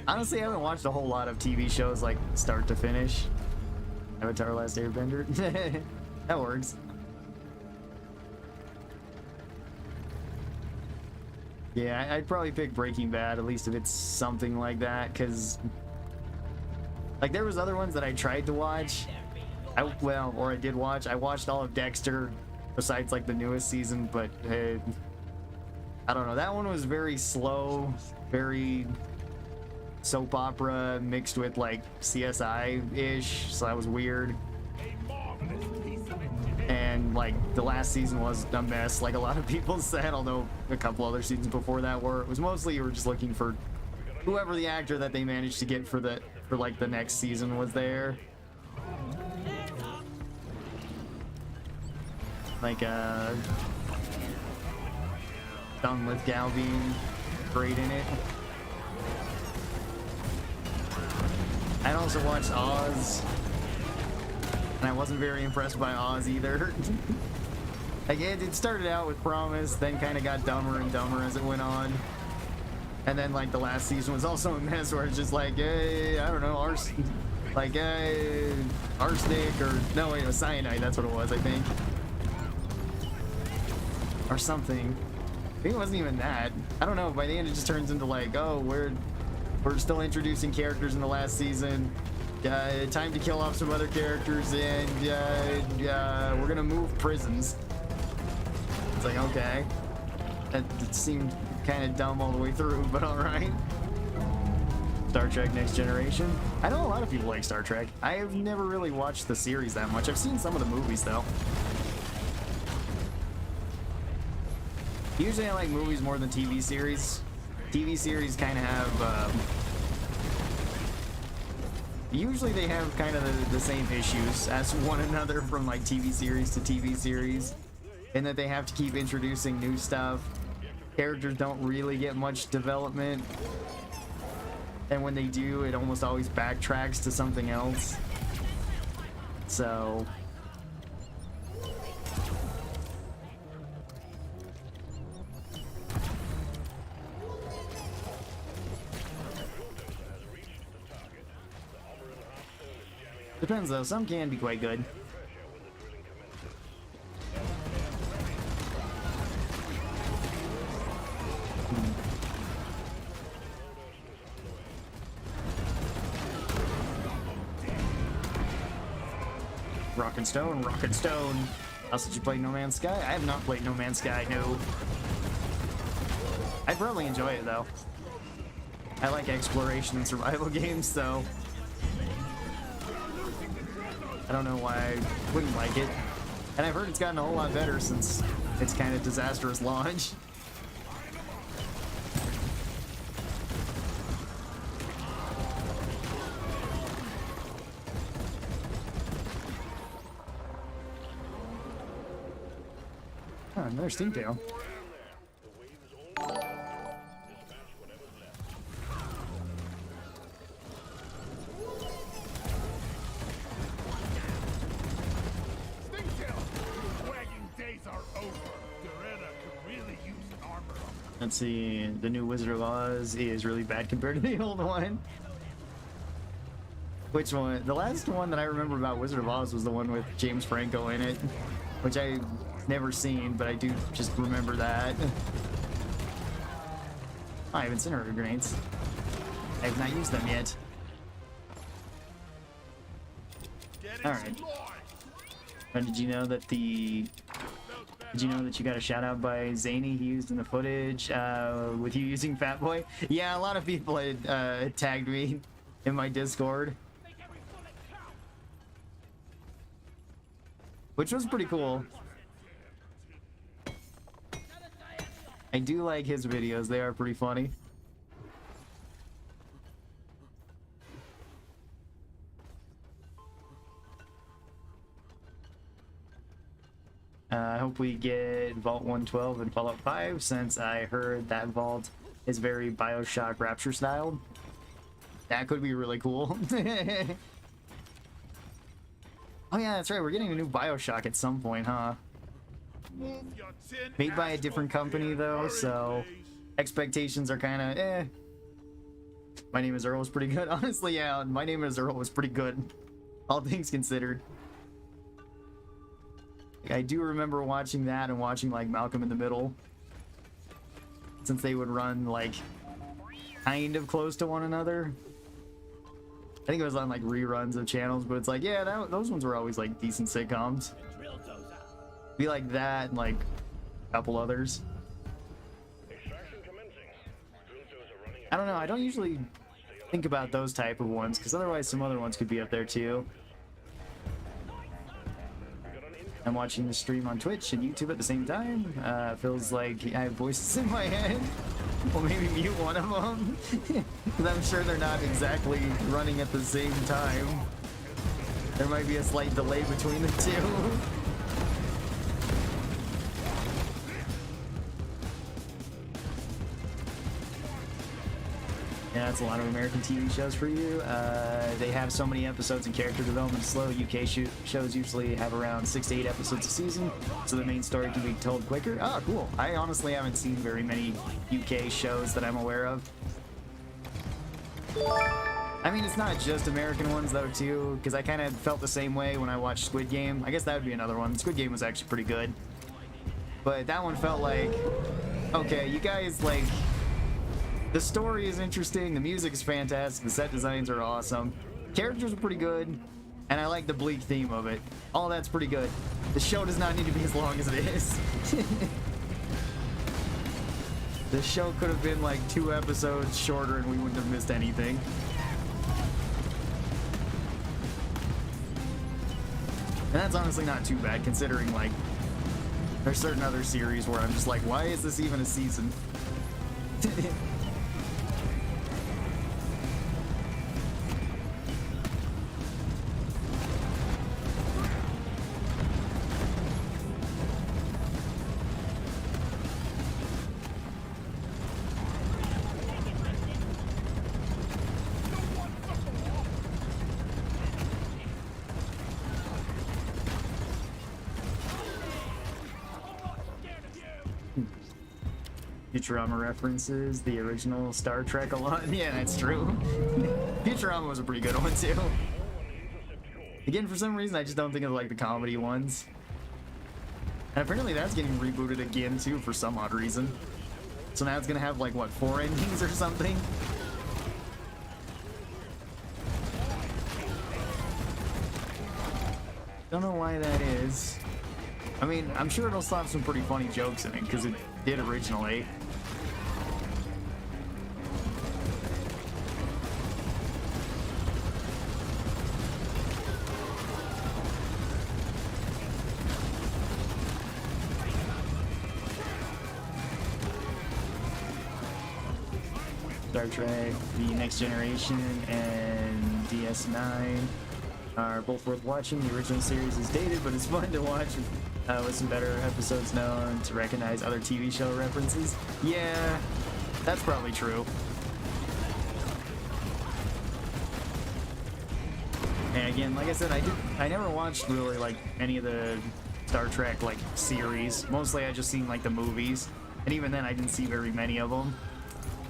Honestly, I haven't watched a whole lot of TV shows like start to finish. Avatar: Last Airbender. That works. Yeah, I'd probably pick Breaking Bad, at least if it's something like that, because like there was other ones that I tried to watch. I did watch. I watched all of Dexter, besides like the newest season, but I don't know. That one was very slow, very soap opera mixed with like CSI-ish, so that was weird. And like the last season was a mess, like a lot of people said, although a couple other seasons before that were. It was mostly you were just looking for whoever the actor that they managed to get for like the next season was there. Like Don Lithgow being great in it. I'd also watched Oz, and I wasn't very impressed by Oz either. Like it started out with promise, then kind of got dumber and dumber as it went on. And then like the last season was also a mess where it's just like, hey, I don't know, arsenic, or no, wait, it was cyanide. That's what it was, I think, or something. I think it wasn't even that. I don't know. By the end, it just turns into like, oh, We're still introducing characters in the last season. Time to kill off some other characters, and we're gonna move prisons. It's like, okay. That seemed kind of dumb all the way through, but alright. Star Trek Next Generation. I know a lot of people like Star Trek. I have never really watched the series that much. I've seen some of the movies, though. Usually I like movies more than TV series. TV series kind of have... usually they have kind of the same issues as one another from like TV series to TV series. In that they have to keep introducing new stuff. Characters don't really get much development. And when they do, it almost always backtracks to something else. So... depends though, some can be quite good. Rock and Stone, Rock and Stone. Else did you play No Man's Sky? I have not played No Man's Sky, no. I'd probably enjoy it though. I like exploration and survival games, so I don't know why I wouldn't like it. And I've heard it's gotten a whole lot better since its kind of disastrous launch. Oh, another Stingtail. Let's see, the new Wizard of Oz is really bad compared to the old one. Which one? The last one that I remember about Wizard of Oz was the one with James Franco in it, which I've never seen, but I do just remember that. Oh, I have incinerator grenades. I have not used them yet. Alright. Did you know that Did you know that you got a shout out by Zany he used in the footage with you using Fat Boy? Yeah, a lot of people had tagged me in my Discord. Which was pretty cool. I do like his videos, they are pretty funny. I hope we get Vault 112 and Fallout 5, since I heard that vault is very Bioshock Rapture styled. That could be really cool. Oh yeah, that's right, we're getting a new Bioshock at some point, huh? Made by a different company though, so expectations are kind of eh. My Name is Earl was pretty good. Honestly, yeah, My Name is Earl was pretty good, all things considered. I do remember watching that and watching like Malcolm in the Middle, since they would run like kind of close to one another. I think it was on like reruns of channels, but it's like, yeah, those ones were always like decent sitcoms. Be like that and like a couple others. I don't know, I don't usually think about those type of ones, because otherwise some other ones could be up there too. I'm watching the stream on Twitch and YouTube at the same time. Feels like I have voices in my head. Well, maybe mute one of them, because I'm sure they're not exactly running at the same time. There might be a slight delay between the two. Yeah, that's a lot of American TV shows for you. They have so many episodes and character development slow. UK shows usually have around 6 to 8 episodes a season, so the main story can be told quicker. Oh, cool. I honestly haven't seen very many UK shows that I'm aware of. I mean, it's not just American ones though too, because I kind of felt the same way when I watched Squid Game. I guess that would be another one. Squid Game was actually pretty good, but that one felt like, okay, you guys like The story is interesting, the music is fantastic, the set designs are awesome, characters are pretty good, and I like the bleak theme of it. All that's pretty good. The show does not need to be as long as it is. The show could have been like 2 episodes shorter and we wouldn't have missed anything. And that's honestly not too bad considering like there's certain other series where I'm just like, why is this even a season? Futurama references the original Star Trek a lot. Yeah, that's true. Futurama was a pretty good one too. Again, for some reason, I just don't think of like the comedy ones. And apparently that's getting rebooted again too for some odd reason. So now it's gonna have like, what, 4 endings or something? Don't know why that is. I mean, I'm sure it'll slap some pretty funny jokes in it, because it did originally. Star Trek, The Next Generation, and DS9 are both worth watching. The original series is dated, but it's fun to watch with some better episodes known to recognize other TV show references. Yeah, that's probably true. And again, like I said, I never watched really like any of the Star Trek like series. Mostly I just seen like the movies, and even then I didn't see very many of them.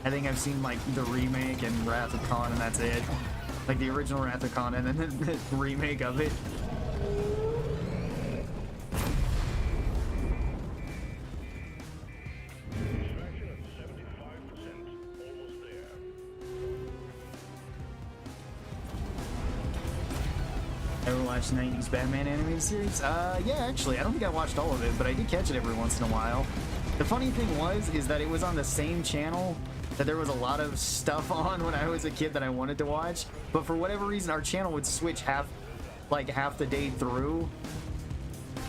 I think I've seen like the remake and Wrath of Khan, and that's it. Like the original Wrath of Khan and then the remake of it. Ever watched 90s Batman animated series? Yeah, actually, I don't think I watched all of it, but I did catch it every once in a while. The funny thing is that it was on the same channel that there was a lot of stuff on when I was a kid that I wanted to watch, but for whatever reason, our channel would switch half the day through,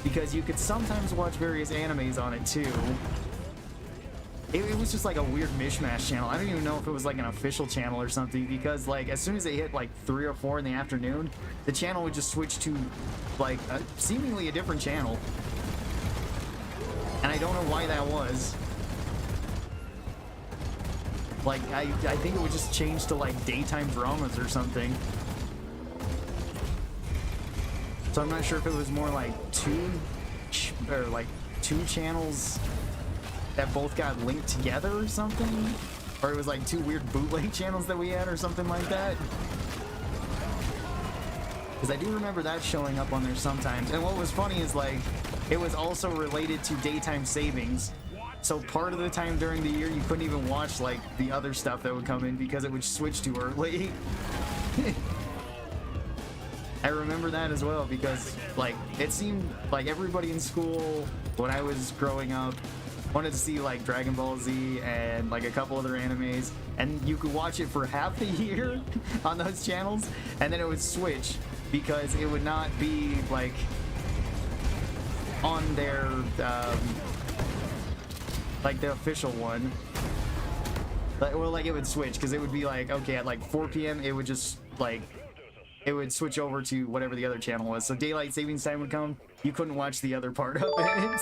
because you could sometimes watch various animes on it too. It was just like a weird mishmash channel. I don't even know if it was like an official channel or something, because like as soon as it hit like 3 or 4 in the afternoon, the channel would just switch to like seemingly a different channel. And I don't know why that was. Like, I think it would just change to like daytime dramas or something. So I'm not sure if it was more like two channels that both got linked together or something, or it was like 2 weird bootleg channels that we had or something like that. Because I do remember that showing up on there sometimes. And what was funny is like it was also related to daytime savings. So part of the time during the year you couldn't even watch like the other stuff that would come in because it would switch too early. I remember that as well, because like it seemed like everybody in school when I was growing up wanted to see like Dragon Ball Z and like a couple other animes, and you could watch it for half the year on those channels, and then it would switch because it would not be like on their like the official one. Well, like it would switch because it would be like, okay, at like 4 p.m. it would just like it would switch over to whatever the other channel was. So daylight savings time would come, you couldn't watch the other part of it.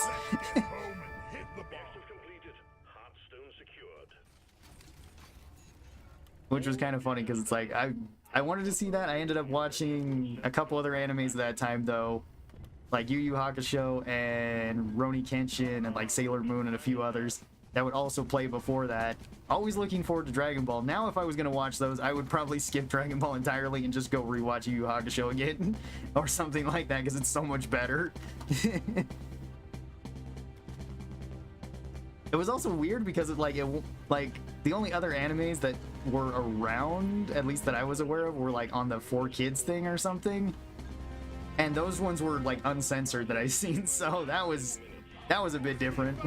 Which was kind of funny because it's like I wanted to see that. I ended up watching a couple other animes at that time though, like Yu Yu Hakusho and Rurouni Kenshin and like Sailor Moon and a few others that would also play before that. Always looking forward to Dragon Ball. Now if I was gonna watch those, I would probably skip Dragon Ball entirely and just go rewatch Yu Yu Hakusho again or something like that because it's so much better. It was also weird because it Like, the only other animes that were around, at least that I was aware of, were like on the 4Kids thing or something. And those ones were like uncensored that I've seen, so that was a bit different.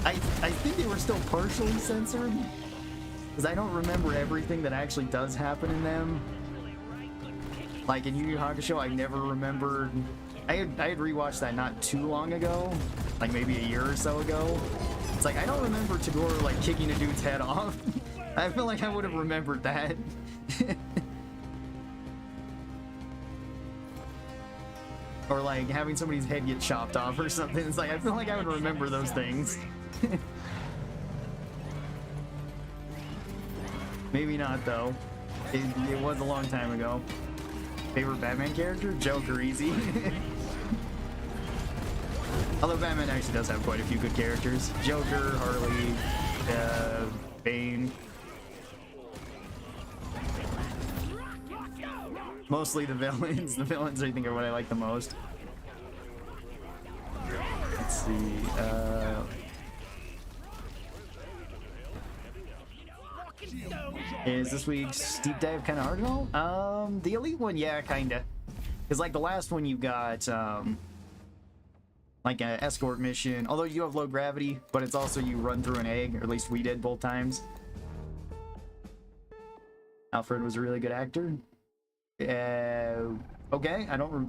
I think they were still partially censored, because I don't remember everything that actually does happen in them. Like in Yu Yu Hakusho, I never remembered. I had rewatched that not too long ago, like maybe a year or so ago. It's like I don't remember Tagore like kicking a dude's head off. I feel like I would have remembered that. Or like having somebody's head get chopped off or something. It's like I feel like I would remember those things. Maybe not though. It was a long time ago. Favorite Batman character? Joker, easy. Although Batman actually does have quite a few good characters. Joker, Harley, Bane. Mostly the villains. The villains I think are what I like the most. Let's see. Is this week's deep dive kind of hard at all? The elite one, yeah, kinda. Because like the last one, you got like an escort mission. Although you have low gravity, but it's also you run through an egg, or at least we did both times. Alfred was a really good actor. Okay, I don't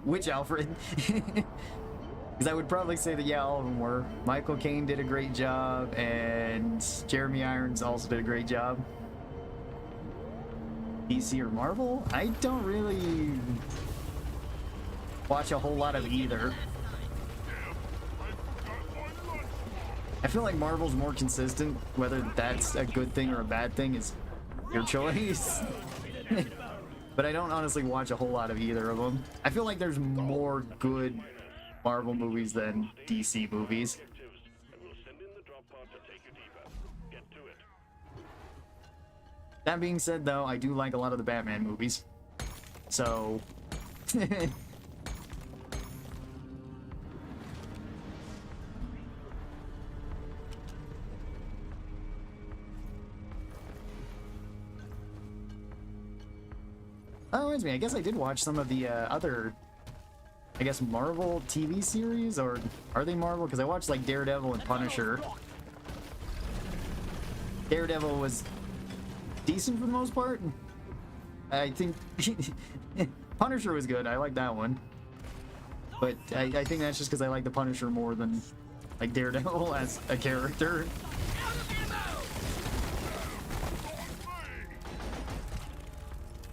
which Alfred? Because I would probably say that, yeah, all of them were. Michael Caine did a great job, and Jeremy Irons also did a great job. DC or Marvel? I don't really watch a whole lot of either. I feel like Marvel's more consistent. Whether that's a good thing or a bad thing is your choice. But I don't honestly watch a whole lot of either of them. I feel like there's more good Marvel movies than DC movies. That being said, though, I do like a lot of the Batman movies. So... That reminds me, I guess I did watch some of the other, I guess, Marvel TV series, or are they Marvel? Because I watched like Daredevil and Punisher. Daredevil was decent for the most part. I think Punisher was good. I like that one. But I think that's just because I like the Punisher more than like Daredevil as a character.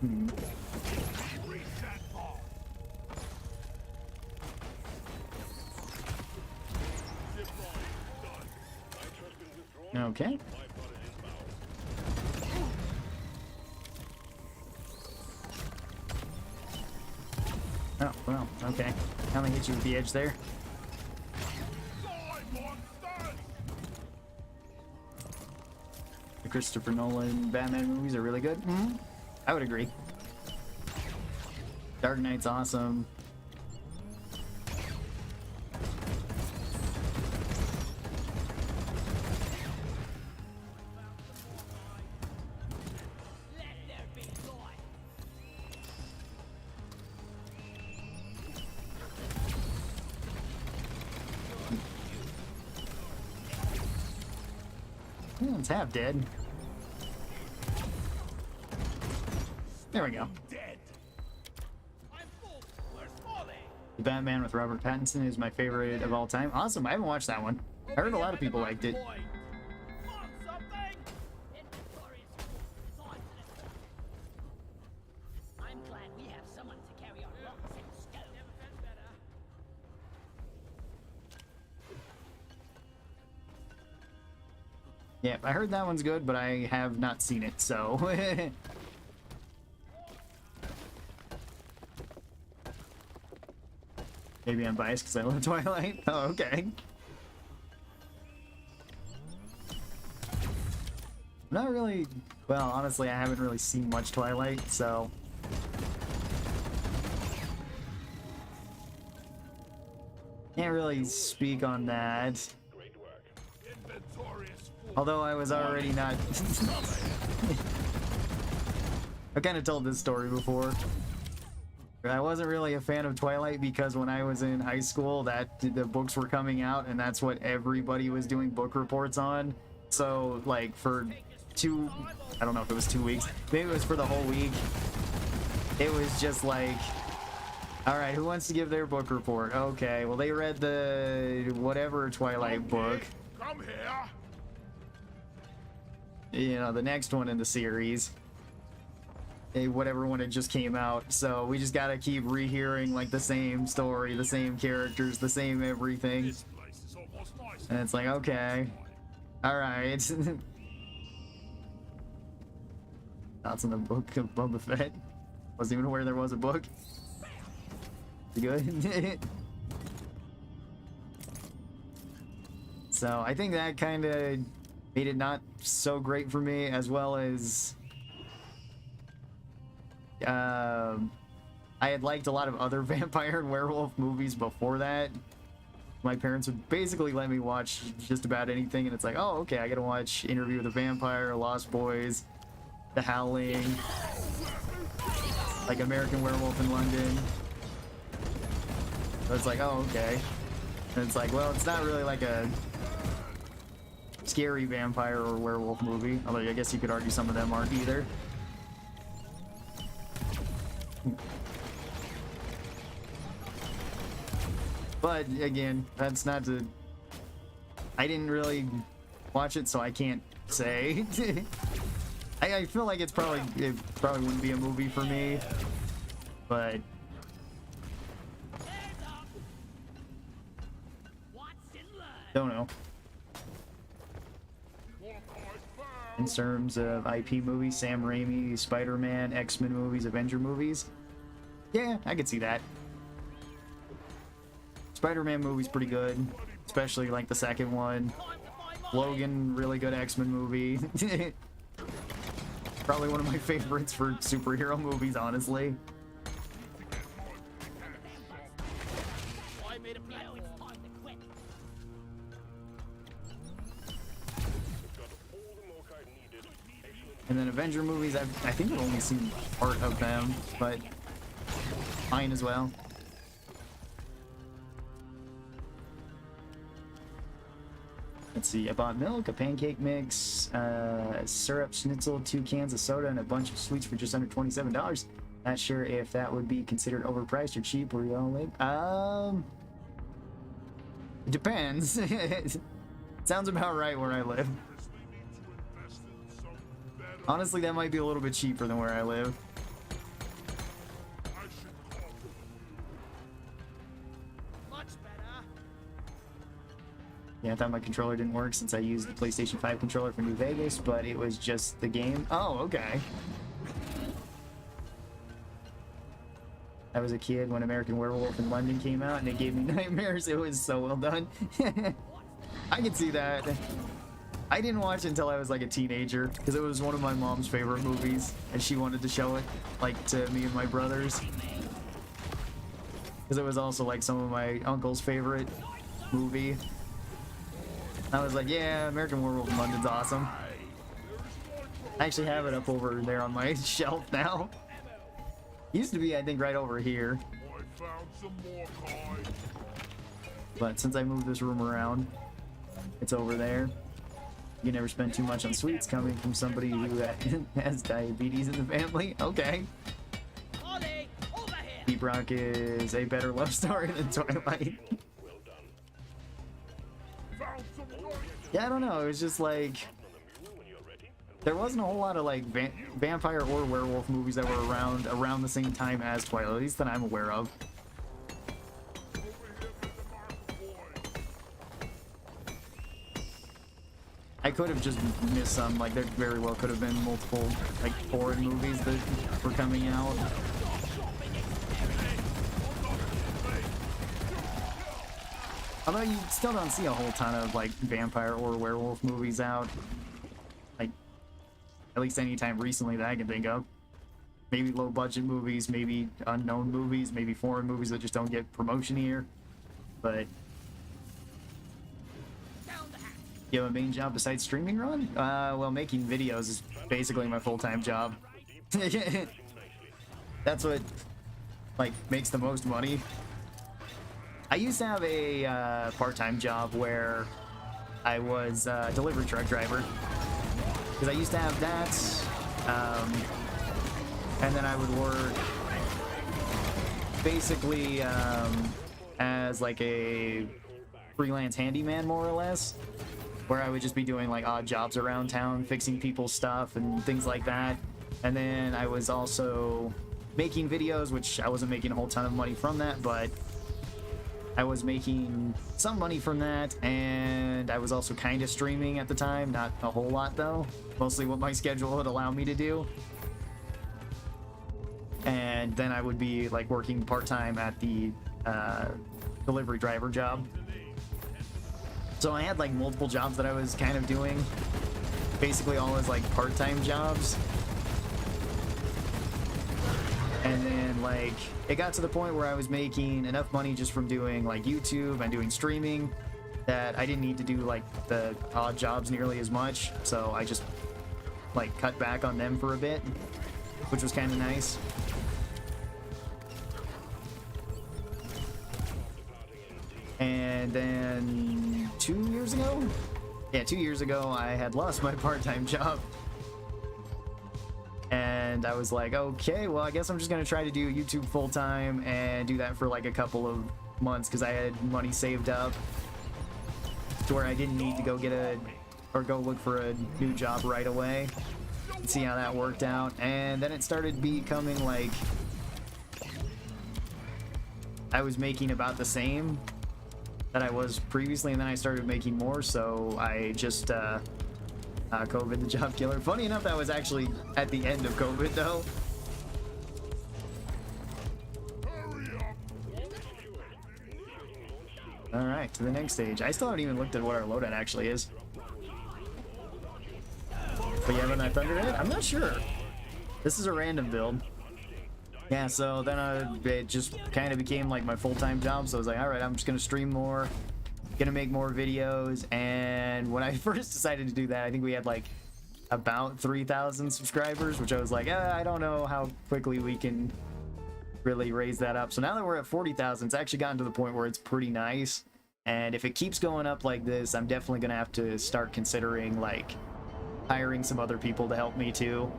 Hmm. Okay. Oh, well, okay. I'm gonna hit you with the edge there. The Christopher Nolan Batman movies are really good. Mm-hmm. I would agree. Dark Knight's awesome. It's half dead. There we go. The Batman with Robert Pattinson is my favorite of all time. Awesome, I haven't watched that one. I heard a lot of people liked it. Yeah, I heard that one's good, but I have not seen it, so... Maybe I'm biased because I love Twilight? Oh, okay. Not really... Well, honestly, I haven't really seen much Twilight, so... Can't really speak on that. Great work. Inventory is full. Although I was already not... I've kind of told this story before. I wasn't really a fan of Twilight because when I was in high school, the books were coming out, and that's what everybody was doing book reports on. So, like, for I don't know if it was 2 weeks, maybe it was for the whole week, it was just like, all right, who wants to give their book report? Okay, well, they read the whatever Twilight book, Come here. you know, the next one in the series, whatever one it just came out. So we just gotta keep rehearing like the same story, the same characters, the same everything. This place is almost nice. And it's like, okay, all right. Thoughts on the book of Boba Fett? Wasn't even aware there was a book. Good. So I think that kind of made it not so great for me, as well as I had liked a lot of other vampire and werewolf movies before that. My parents would basically let me watch just about anything, and it's like, oh, okay, I gotta watch Interview with a Vampire, Lost Boys, The Howling, like American Werewolf in London. So it's like, oh, okay. And it's like, well, it's not really like a scary vampire or werewolf movie, although I guess you could argue some of them aren't either. But again, that's not to... I didn't really watch it, so I can't say. I feel like it probably wouldn't be a movie for me, but don't know. In terms of IP movies, Sam Raimi, Spider-Man, X-Men movies, Avenger movies, yeah, I could see that. Spider-Man movie's pretty good, especially like the second one. Logan, really good X-Men movie. Probably one of my favorites for superhero movies, honestly. I made a plan. It's time to quit. Got all the Morkite needed. Excellent. And then Avenger movies, I think I've only seen part of them, but fine as well. Let's see, I bought milk, a pancake mix, syrup, schnitzel, 2 cans of soda, and a bunch of sweets for just under $27. Not sure if that would be considered overpriced or cheap where you all live. It depends. Sounds about right where I live. Honestly, that might be a little bit cheaper than where I live. Much better. Yeah, I thought my controller didn't work since I used the PlayStation 5 controller for New Vegas, but it was just the game. Oh, okay. I was a kid when American Werewolf in London came out, and it gave me nightmares. It was so well done. I can see that. I didn't watch it until I was like a teenager, because it was one of my mom's favorite movies, and she wanted to show it, like, to me and my brothers. Because it was also like some of my uncle's favorite movie. I was like, yeah, American Werewolf in London's awesome. I actually have it up over there on my shelf now. Used to be, I think, right over here. I found some Morkite. But since I moved this room around, it's over there. You can never spend too much on sweets coming from somebody who has diabetes in the family. Okay. Ollie, over here. Deep Rock is a better love story than Twilight. Well done. Found some Morkite. Yeah, I don't know. It was just like... When you're ready. There wasn't a whole lot of like vampire or werewolf movies that were around the same time as Twilight, at least that I'm aware of. Over here for the Magma Core. I could have just missed some, like there very well could have been multiple like foreign movies that were coming out. Although you still don't see a whole ton of like vampire or werewolf movies out. Like, at least anytime recently that I can think of. Maybe low budget movies, maybe unknown movies, maybe foreign movies that just don't get promotion here. But You have a main job besides streaming, Ron? Well, making videos is basically my full-time job. That's what, like, makes the most money. I used to have a part-time job where I was a delivery truck driver. Because I used to have that, and then I would work basically as like a freelance handyman, more or less, where I would just be doing like odd jobs around town, fixing people's stuff and things like that. And then I was also making videos, which I wasn't making a whole ton of money from that, but I was making some money from that, and I was also kind of streaming at the time, not a whole lot though, mostly what my schedule would allow me to do. And then I would be like working part-time at the delivery driver job. So I had like multiple jobs that I was kind of doing, basically all as like part-time jobs. And then like it got to the point where I was making enough money just from doing like YouTube and doing streaming that I didn't need to do like the odd jobs nearly as much. So I just like cut back on them for a bit, which was kind of nice. And then 2 years ago? Yeah, 2 years ago I had lost my part-time job. And I was like, okay, well, I guess I'm just gonna try to do YouTube full-time and do that for like a couple of months because I had money saved up to where I didn't need to go get go look for a new job right away. See how that worked out. And then it started becoming like I was making about the same that I was previously, and then I started making more, so I just COVID the job killer. Funny enough, that was actually at the end of COVID though. Alright, to the next stage. I still haven't even looked at what our loadout actually is. But yeah, when that Thunder hit? I'm not sure. This is a random build. Yeah, so then it just kind of became like my full-time job, so I was like, alright, I'm just gonna stream more, gonna make more videos. And when I first decided to do that, I think we had like about 3,000 subscribers, which I was like, I don't know how quickly we can really raise that up. So now that we're at 40,000, it's actually gotten to the point where it's pretty nice. And if it keeps going up like this, I'm definitely gonna have to start considering like hiring some other people to help me too,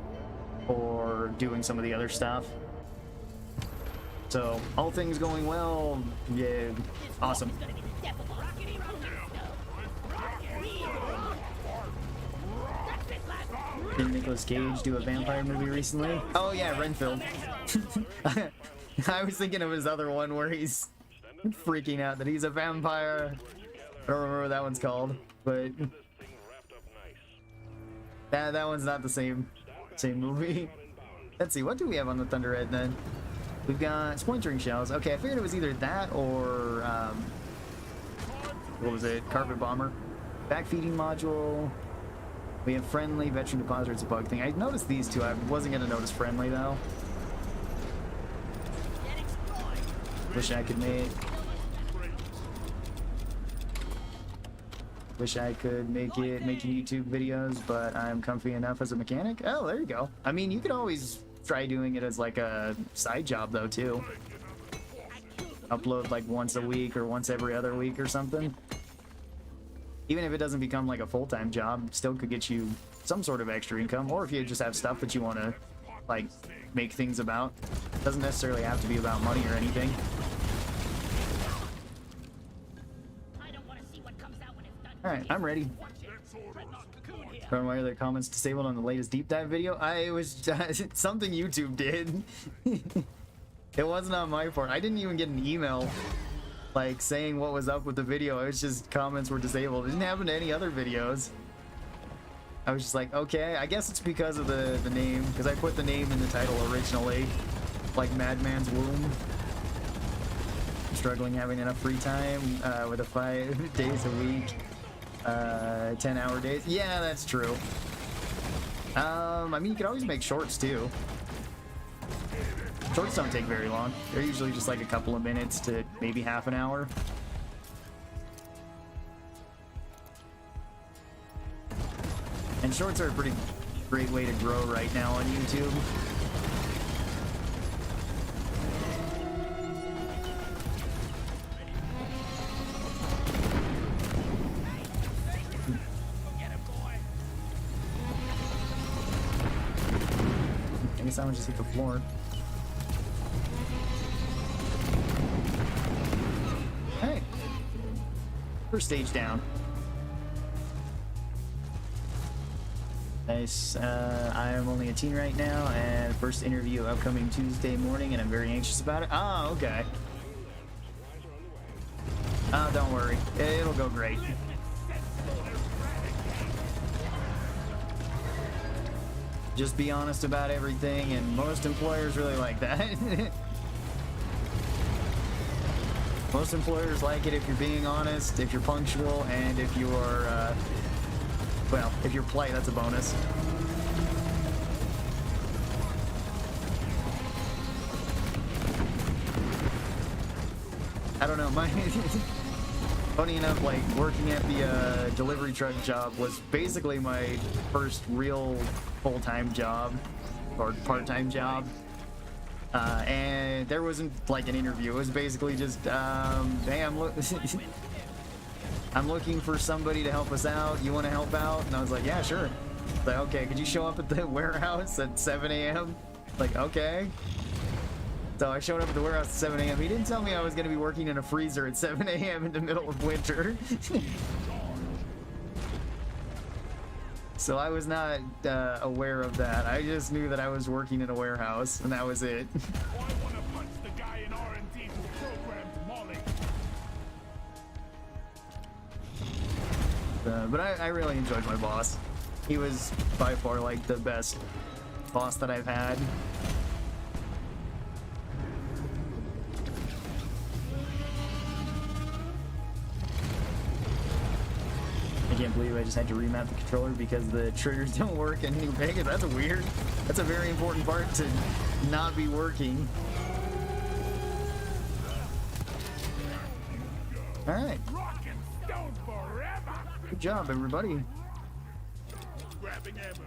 or doing some of the other stuff. So all things going well, yeah, awesome. Did Nicolas Cage do a vampire movie recently? Oh yeah, Renfield. I was thinking of his other one where he's freaking out that he's a vampire. I don't remember what that one's called, but that one's not the same movie. Let's see, what do we have on the Thunderhead then? We've got splintering shells. Okay, I figured it was either that or what was it? Carpet bomber. Backfeeding module. We have friendly, veteran depositor. It's a bug thing. I noticed these two. I wasn't gonna notice friendly though. Wish I could make it making YouTube videos, but I'm comfy enough as a mechanic. Oh, there you go. I mean, you could always try doing it as like a side job though too. Upload like once a week or once every other week or something. Even if it doesn't become like a full-time job, still could get you some sort of extra income. Or if you just have stuff that you want to like make things about, doesn't necessarily have to be about money or anything. Alright, I'm ready. Why are their comments disabled on the latest deep dive video? It was something YouTube did. It wasn't on my part. I didn't even get an email like saying what was up with the video. It was just comments were disabled. It didn't happen to any other videos. I was just like, okay, I guess it's because of the name, because I put the name in the title originally, like Madman's Womb. I'm struggling having enough free time with a 5 days a week. 10-hour days. Yeah, that's true. I mean, you could always make shorts too. Shorts don't take very long. They're usually just like a couple of minutes to maybe half an hour. And shorts are a pretty great way to grow right now on YouTube. I guess that one just hit the floor. Hey! First stage down. Nice. I am only a teen right now, and first interview upcoming Tuesday morning, and I'm very anxious about it. Oh, okay. Oh, don't worry. It'll go great. Just be honest about everything, and most employers really like that. Most employers like it if you're being honest, if you're punctual, and if you're, well, if you're polite, that's a bonus. I don't know, my... Funny enough, like, working at the delivery truck job was basically my first real full-time job, or part-time job. And there wasn't, like, an interview. It was basically just, hey, I'm looking for somebody to help us out. You want to help out? And I was like, yeah, sure. Like, okay, could you show up at the warehouse at 7 a.m.? Like, okay. So I showed up at the warehouse at 7 a.m. He didn't tell me I was going to be working in a freezer at 7 a.m. in the middle of winter. So I was not aware of that. I just knew that I was working in a warehouse, and that was it. I want to punch the guy in R&D who programmed Molly. But I really enjoyed my boss. He was by far like the best boss that I've had. I can't believe I just had to remap the controller because the triggers don't work in New Vegas. That's weird. That's a very important part to not be working. All right. Rock and stone forever. Good job, everybody. Grabbing ammo.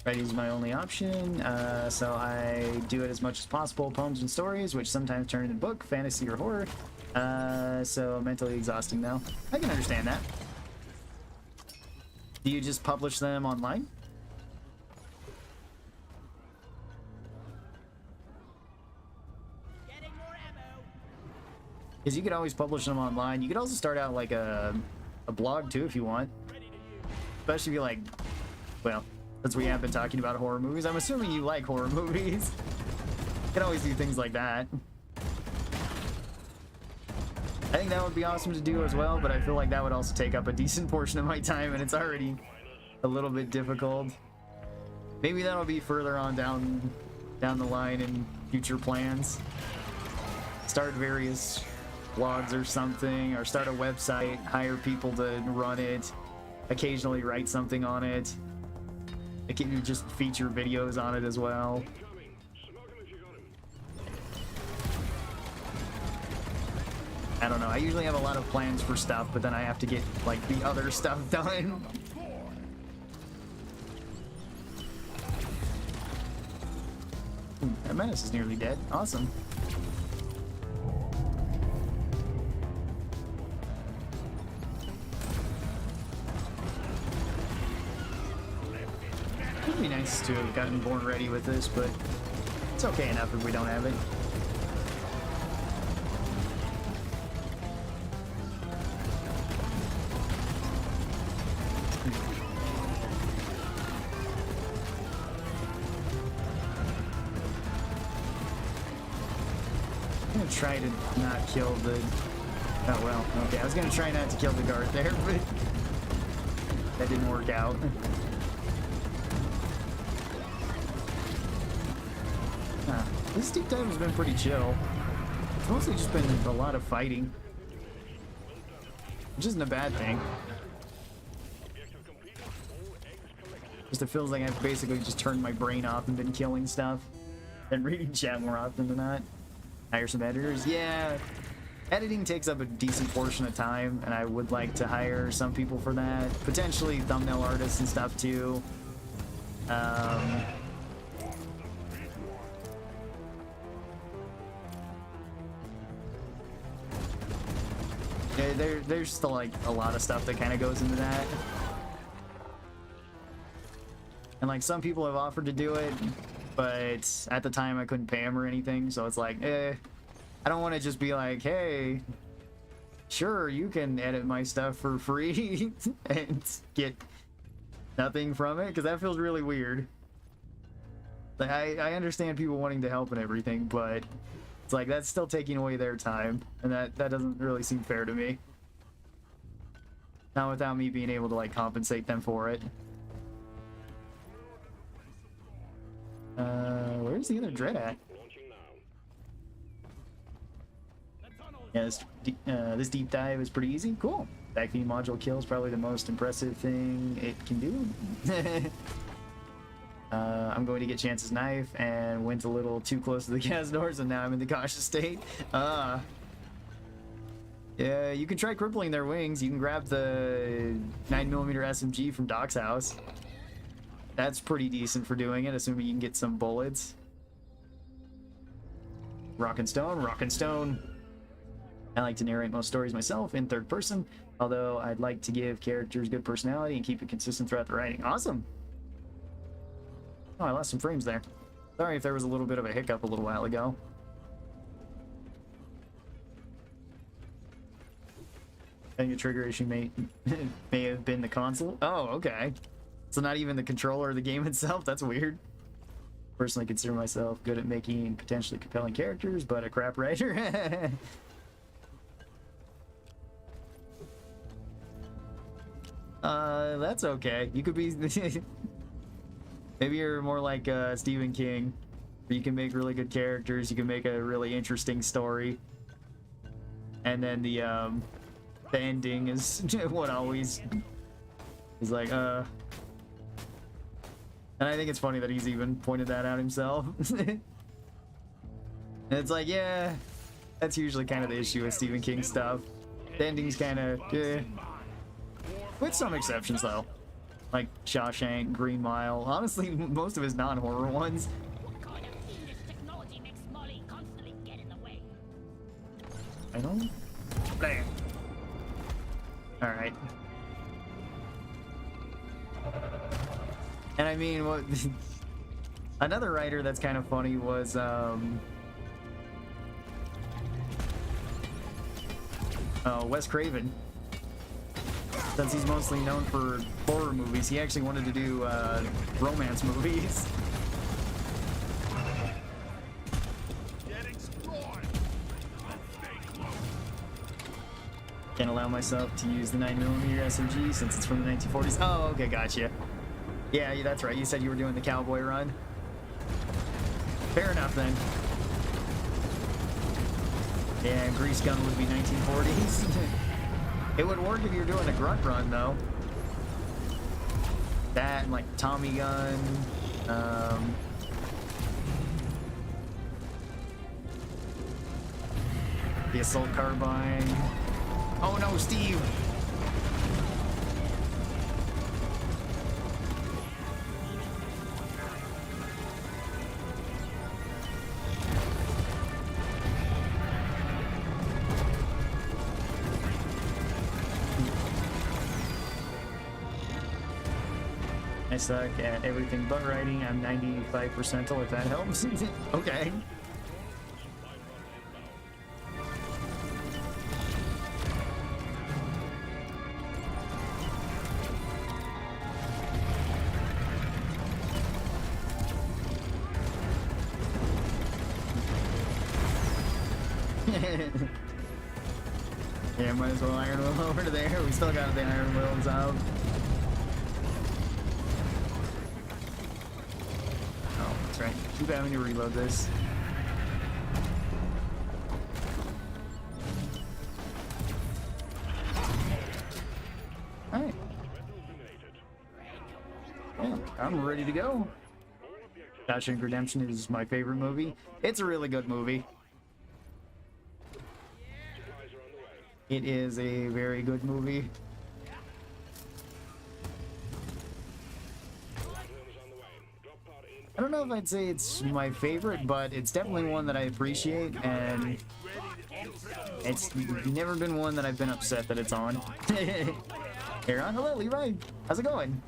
Writing is my only option, so I do it as much as possible. Poems and stories, which sometimes turn into book, fantasy, or horror. So mentally exhausting now. I can understand that. Do you just publish them online? Getting more ammo. Because you could always publish them online. You could also start out like a blog too if you want. Especially if you like, well, since we have been talking about horror movies, I'm assuming you like horror movies. You can always do things like that. I think that would be awesome to do as well, but I feel like that would also take up a decent portion of my time, and it's already a little bit difficult. Maybe that'll be further on down the line in future plans. Start various blogs or something, or start a website, hire people to run it, occasionally write something on it. It can just feature videos on it as well. I don't know, I usually have a lot of plans for stuff, but then I have to get, like, the other stuff done. That menace is nearly dead. Awesome. It'd be nice to have gotten born ready with this, but it's okay enough if we don't have it. I'm gonna try to not kill the... Oh well, okay, I was gonna try not to kill the guard there, but that didn't work out. This deep dive has been pretty chill. It's mostly just been a lot of fighting, which isn't a bad thing. Just it feels like I've basically just turned my brain off and been killing stuff and reading chat more often than not. Hire some editors, yeah. Editing takes up a decent portion of time, and I would like to hire some people for that. Potentially thumbnail artists and stuff too. There's still like a lot of stuff that kind of goes into that. And like some people have offered to do it, but at the time I couldn't pay them or anything, so it's like, I don't want to just be like, hey, sure, you can edit my stuff for free and get nothing from it, because that feels really weird. Like, I understand people wanting to help and everything, but it's like that's still taking away their time, and that doesn't really seem fair to me. Not without me being able to like compensate them for it. Where's the other dread at? Yeah, this deep dive is pretty easy. Cool. Backfeed module kill is probably the most impressive thing it can do. I'm going to get Chance's knife and went a little too close to the gas doors, and now I'm in the cautious state. Yeah, you can try crippling their wings. You can grab the 9mm SMG from Doc's house. That's pretty decent for doing it, assuming you can get some bullets. Rock and stone, rock and stone. I like to narrate most stories myself in third person, although I'd like to give characters good personality and keep it consistent throughout the writing. Awesome. Oh, I lost some frames there. Sorry if there was a little bit of a hiccup a little while ago. I think the trigger issue may have been the console. Oh, okay. So not even the controller or the game itself? That's weird. Personally consider myself good at making potentially compelling characters, but a crap writer. That's okay. You could be... Maybe you're more like Stephen King, where you can make really good characters, you can make a really interesting story, and then the ending is what always is like, And I think it's funny that he's even pointed that out himself. And it's like, yeah, that's usually kind of the issue with Stephen King stuff. The ending's kind of, with some exceptions though. Like Shawshank, Green Mile, honestly, most of his non-horror ones. What kind of fiendish technology makes Molly constantly get in the way? I don't... Bam. Alright. And I mean, what... Another writer that's kind of funny was, Wes Craven. Since he's mostly known for horror movies, he actually wanted to do romance movies. Can't allow myself to use the 9mm SMG since it's from the 1940s. Oh, okay, gotcha. Yeah, that's right. You said you were doing the cowboy run. Fair enough then. Yeah, grease gun would be 1940s. It would work if you're doing a grunt run, though. That and like Tommy gun. The assault carbine. Oh no, Steve! I suck at everything but writing. I'm 95 percentile, if that helps. Okay. Yeah, might as well iron will over to there. We still got the iron wills out. Oh, that's right. Keep having to reload this. Alright. Yeah, I'm ready to go. Shawshank Redemption is my favorite movie. It's a really good movie. It is a very good movie. I don't know if I'd say it's my favorite, but it's definitely one that I appreciate, and it's never been one that I've been upset that it's on. Aaron, hello, Levi. How's it going?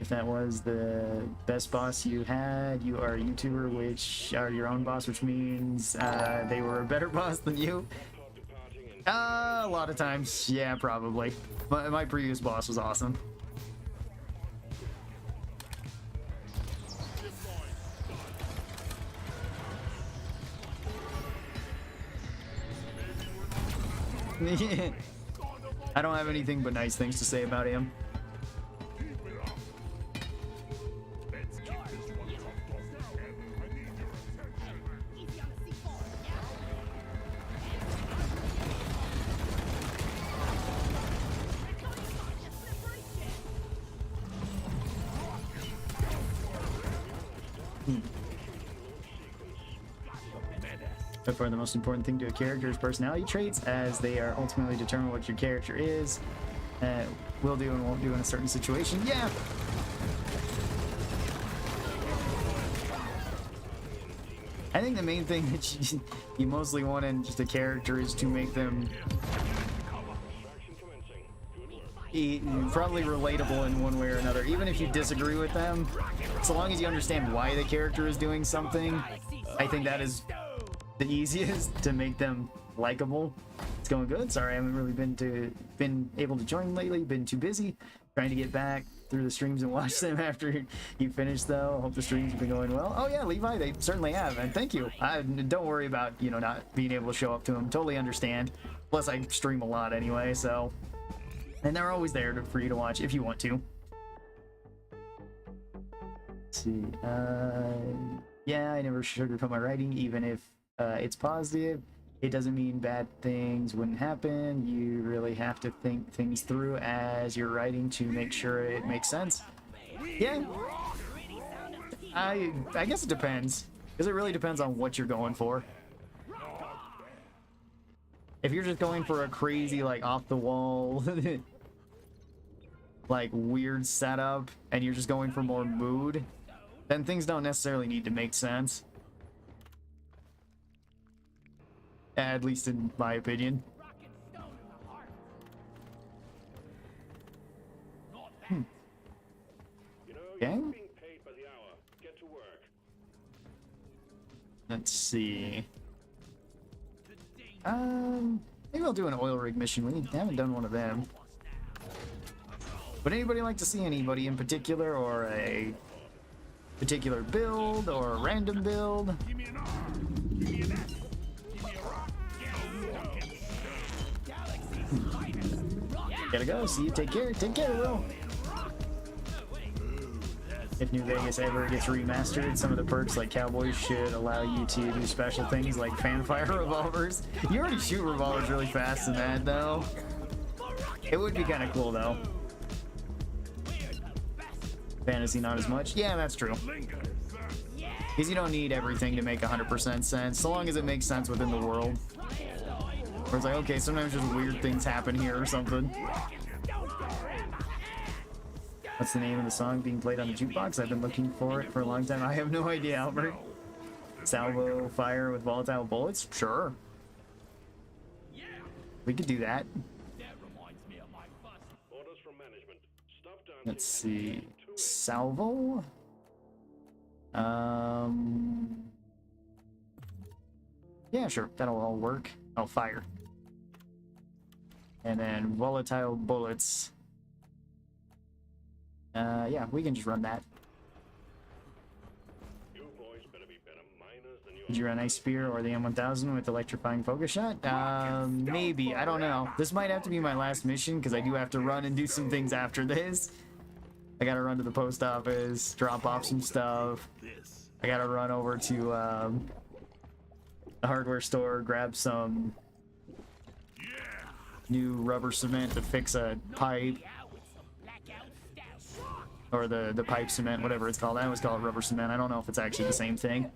If that was the best boss you had, you are a YouTuber, which are your own boss, which means they were a better boss than you. A lot of times, yeah, probably. My previous boss was awesome. I don't have anything but nice things to say about him. By far the most important thing to a character is personality traits, as they are ultimately determine what your character is, will do and won't do in a certain situation. Yeah! I think the main thing that you mostly want in just a character is to make them probably relatable in one way or another. Even if you disagree with them, so long as you understand why the character is doing something, I think that is the easiest to make them likable. It's going good. Sorry, I haven't really been able to join lately. Been too busy trying to get back through the streams and watch them after you finish, though. Hope the streams have been going well. Oh yeah, Levi, they certainly have, and thank you. Don't worry about, you know, not being able to show up to them. Totally understand. Plus, I stream a lot anyway, so, and they're always there for you to watch if you want to. Let's see. Yeah, I never sugarcoat my writing, even if it's positive. It doesn't mean bad things wouldn't happen. You really have to think things through as you're writing to make sure it makes sense. Yeah. I guess it depends, because it really depends on what you're going for. If you're just going for a crazy, like, off the wall like weird setup and you're just going for more mood, then things don't necessarily need to make sense. At least in my opinion. Okay. Let's see. Maybe I'll do an oil rig mission. We haven't done one of them. Would anybody like to see anybody in particular, or a particular build, or a random build? Gotta go. See you. Take care. Take care, Will. If New Vegas ever gets remastered, some of the perks like Cowboys should allow you to do special things like fanfire revolvers. You already shoot revolvers really fast in that, though. It would be kind of cool, though. Fantasy, not as much. Yeah, that's true. Because you don't need everything to make 100% sense, so long as it makes sense within the world. Where it's like, okay, sometimes just weird things happen here or something. What's the name of the song being played on the jukebox? I've been looking for it for a long time. I have no idea, Albert. Salvo fire with volatile bullets? Sure. We could do that. Let's see. Salvo? Yeah, sure. That'll all work. Oh, fire. And then volatile bullets. Yeah, we can just run that. Did you run Ice Spear or the M1000 with electrifying focus shot? Maybe. I don't know. This might have to be my last mission, because I do have to run and do some things after this. I gotta run to the post office, drop off some stuff. I gotta run over to the hardware store, grab some new rubber cement to fix a pipe. Or the pipe cement, whatever it's called. I always call it rubber cement. I don't know if it's actually the same thing.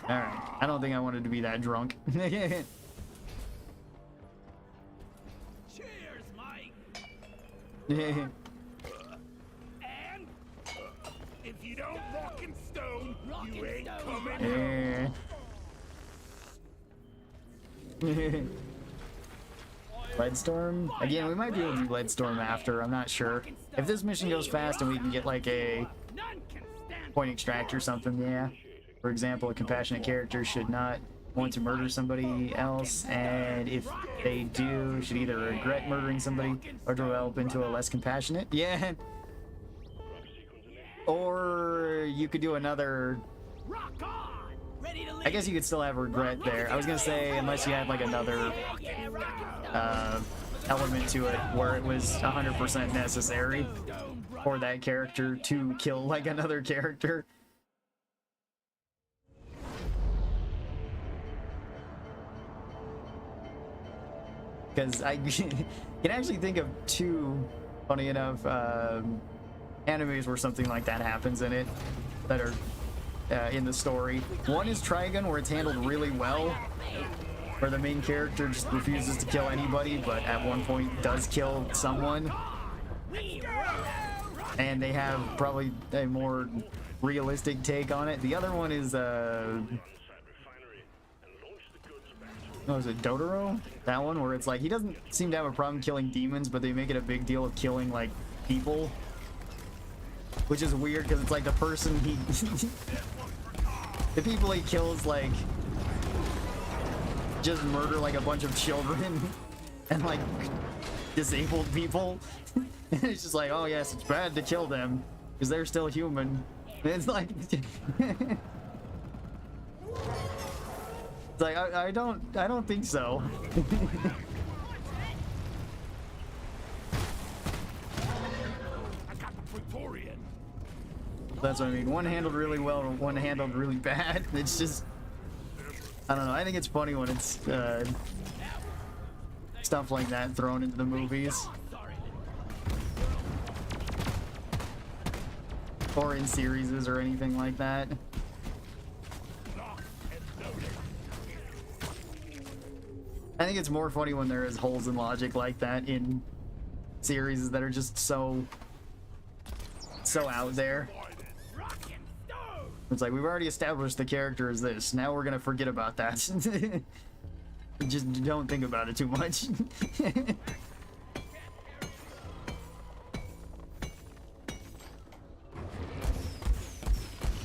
Alright, I don't think I wanted to be that drunk. Cheers, Mike. And If you don't rock and stone, Rock you and ain't stone, coming home. Leadstorm? Again, we might be able to do Leadstorm after, I'm not sure. If this mission goes fast and we can get like a none can stand point extract or something, yeah. For example, a compassionate character should not want to murder somebody else, and if they do, should either regret murdering somebody or develop into a less compassionate. Yeah. Or you could do another. rock on. Ready to leave. I guess you could still have regret there. I was gonna say, unless you had like another Yeah, rock and element to it where it was 100% necessary for that character to kill like another character. Because I can actually think of two, funny enough, animes where something like that happens in it that are in the story. One is Trigun, where it's handled really well, where the main character just refuses to kill anybody, but at one point does kill someone. And they have probably a more realistic take on it. The other one is, what was it, Dotaro? That one, where it's like, he doesn't seem to have a problem killing demons, but they make it a big deal of killing, like, people. Which is weird, because it's like the person he... the people he kills, like, just murder, like, a bunch of children and, like, disabled people. And it's just like, oh yes, it's bad to kill them, because they're still human. And it's like... It's like, I don't think so. I got the Praetorian. That's what I mean. One handled really well, and one handled really bad. It's just, I don't know. I think it's funny when it's stuff like that thrown into the movies. Or in series or anything like that. I think it's more funny when there is holes in logic like that in series that are just so out there. It's like, we've already established the character as this, now we're gonna forget about that. Just don't think about it too much.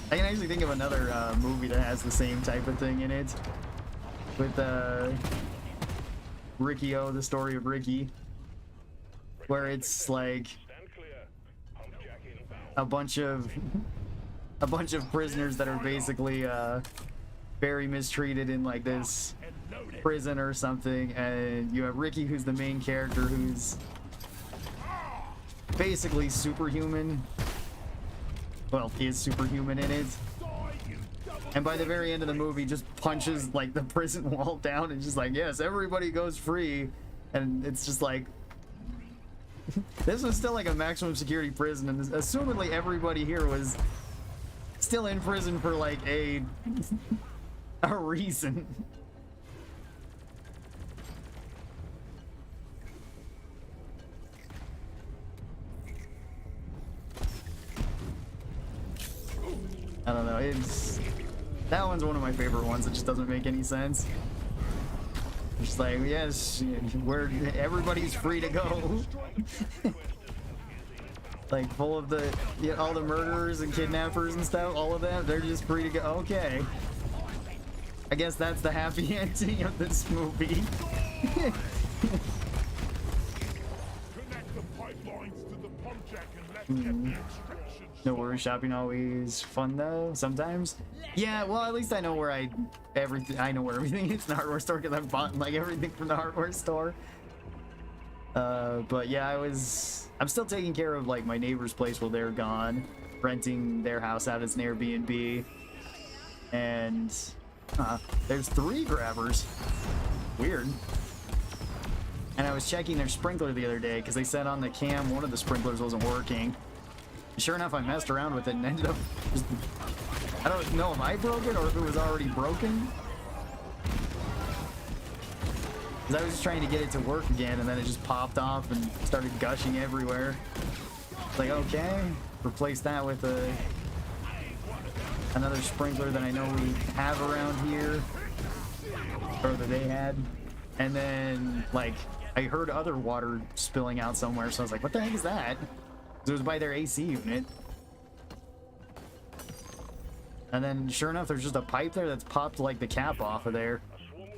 I can actually think of another movie that has the same type of thing in it. With Ricky-O, the story of Ricky, where it's like a bunch of prisoners that are basically very mistreated in like this prison or something, and you have Ricky, who's the main character, who's basically superhuman. Well, he is superhuman in it. And by the very end of the movie, just punches like the prison wall down and just like, yes, everybody goes free. And it's just like, this was still like a maximum security prison, and assumedly everybody here was still in prison for like a reason. I don't know, that one's one of my favorite ones. It just doesn't make any sense. Just like, yes, everybody's free to go. Like, full of all the murderers and kidnappers and stuff, all of them, they're just free to go. Okay. I guess that's the happy ending of this movie. Connect the pipelines to the Pancakes and let's get the extraction. No worries, shopping always fun though, sometimes. Yeah, well, at least I know where I know where everything is in the hardware store, because I've bought like everything from the hardware store. But yeah, I'm still taking care of like my neighbor's place while they're gone, renting their house out as an Airbnb. And there's 3 grabbers. Weird. And I was checking their sprinkler the other day because they said on the cam one of the sprinklers wasn't working. Sure enough, I messed around with it and ended up just I don't know if I broke it or if it was already broken. Because I was just trying to get it to work again, and then it just popped off and started gushing everywhere. It's like, okay, replace that with another sprinkler that I know we have around here, or that they had. And then, like, I heard other water spilling out somewhere, so I was like, what the heck is that? It was by their AC unit. And then, sure enough, there's just a pipe there that's popped, like, the cap off of there.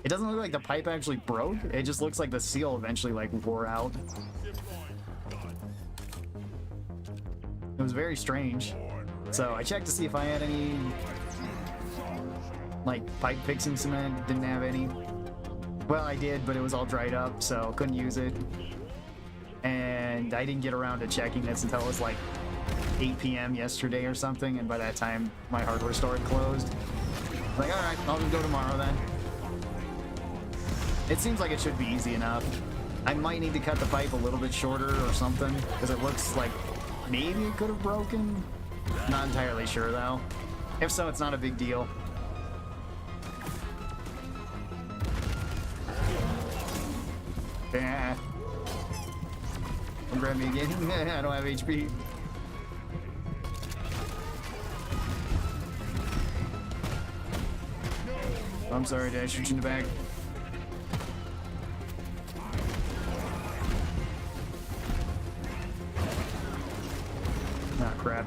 It doesn't look like the pipe actually broke. It just looks like the seal eventually, like, wore out. It was very strange. So I checked to see if I had any, like, pipe fixing cement. Didn't have any. Well, I did, but it was all dried up, so couldn't use it. And I didn't get around to checking this until it was like 8 p.m. yesterday or something, and by that time my hardware store had closed. Like, alright, I'll just go tomorrow then. It seems like it should be easy enough. I might need to cut the pipe a little bit shorter or something, because it looks like maybe it could have broken. Not entirely sure though. If so, it's not a big deal. Yeah. Don't grab me again. I don't have HP. I'm sorry, did I shoot you in the back? Ah, crap.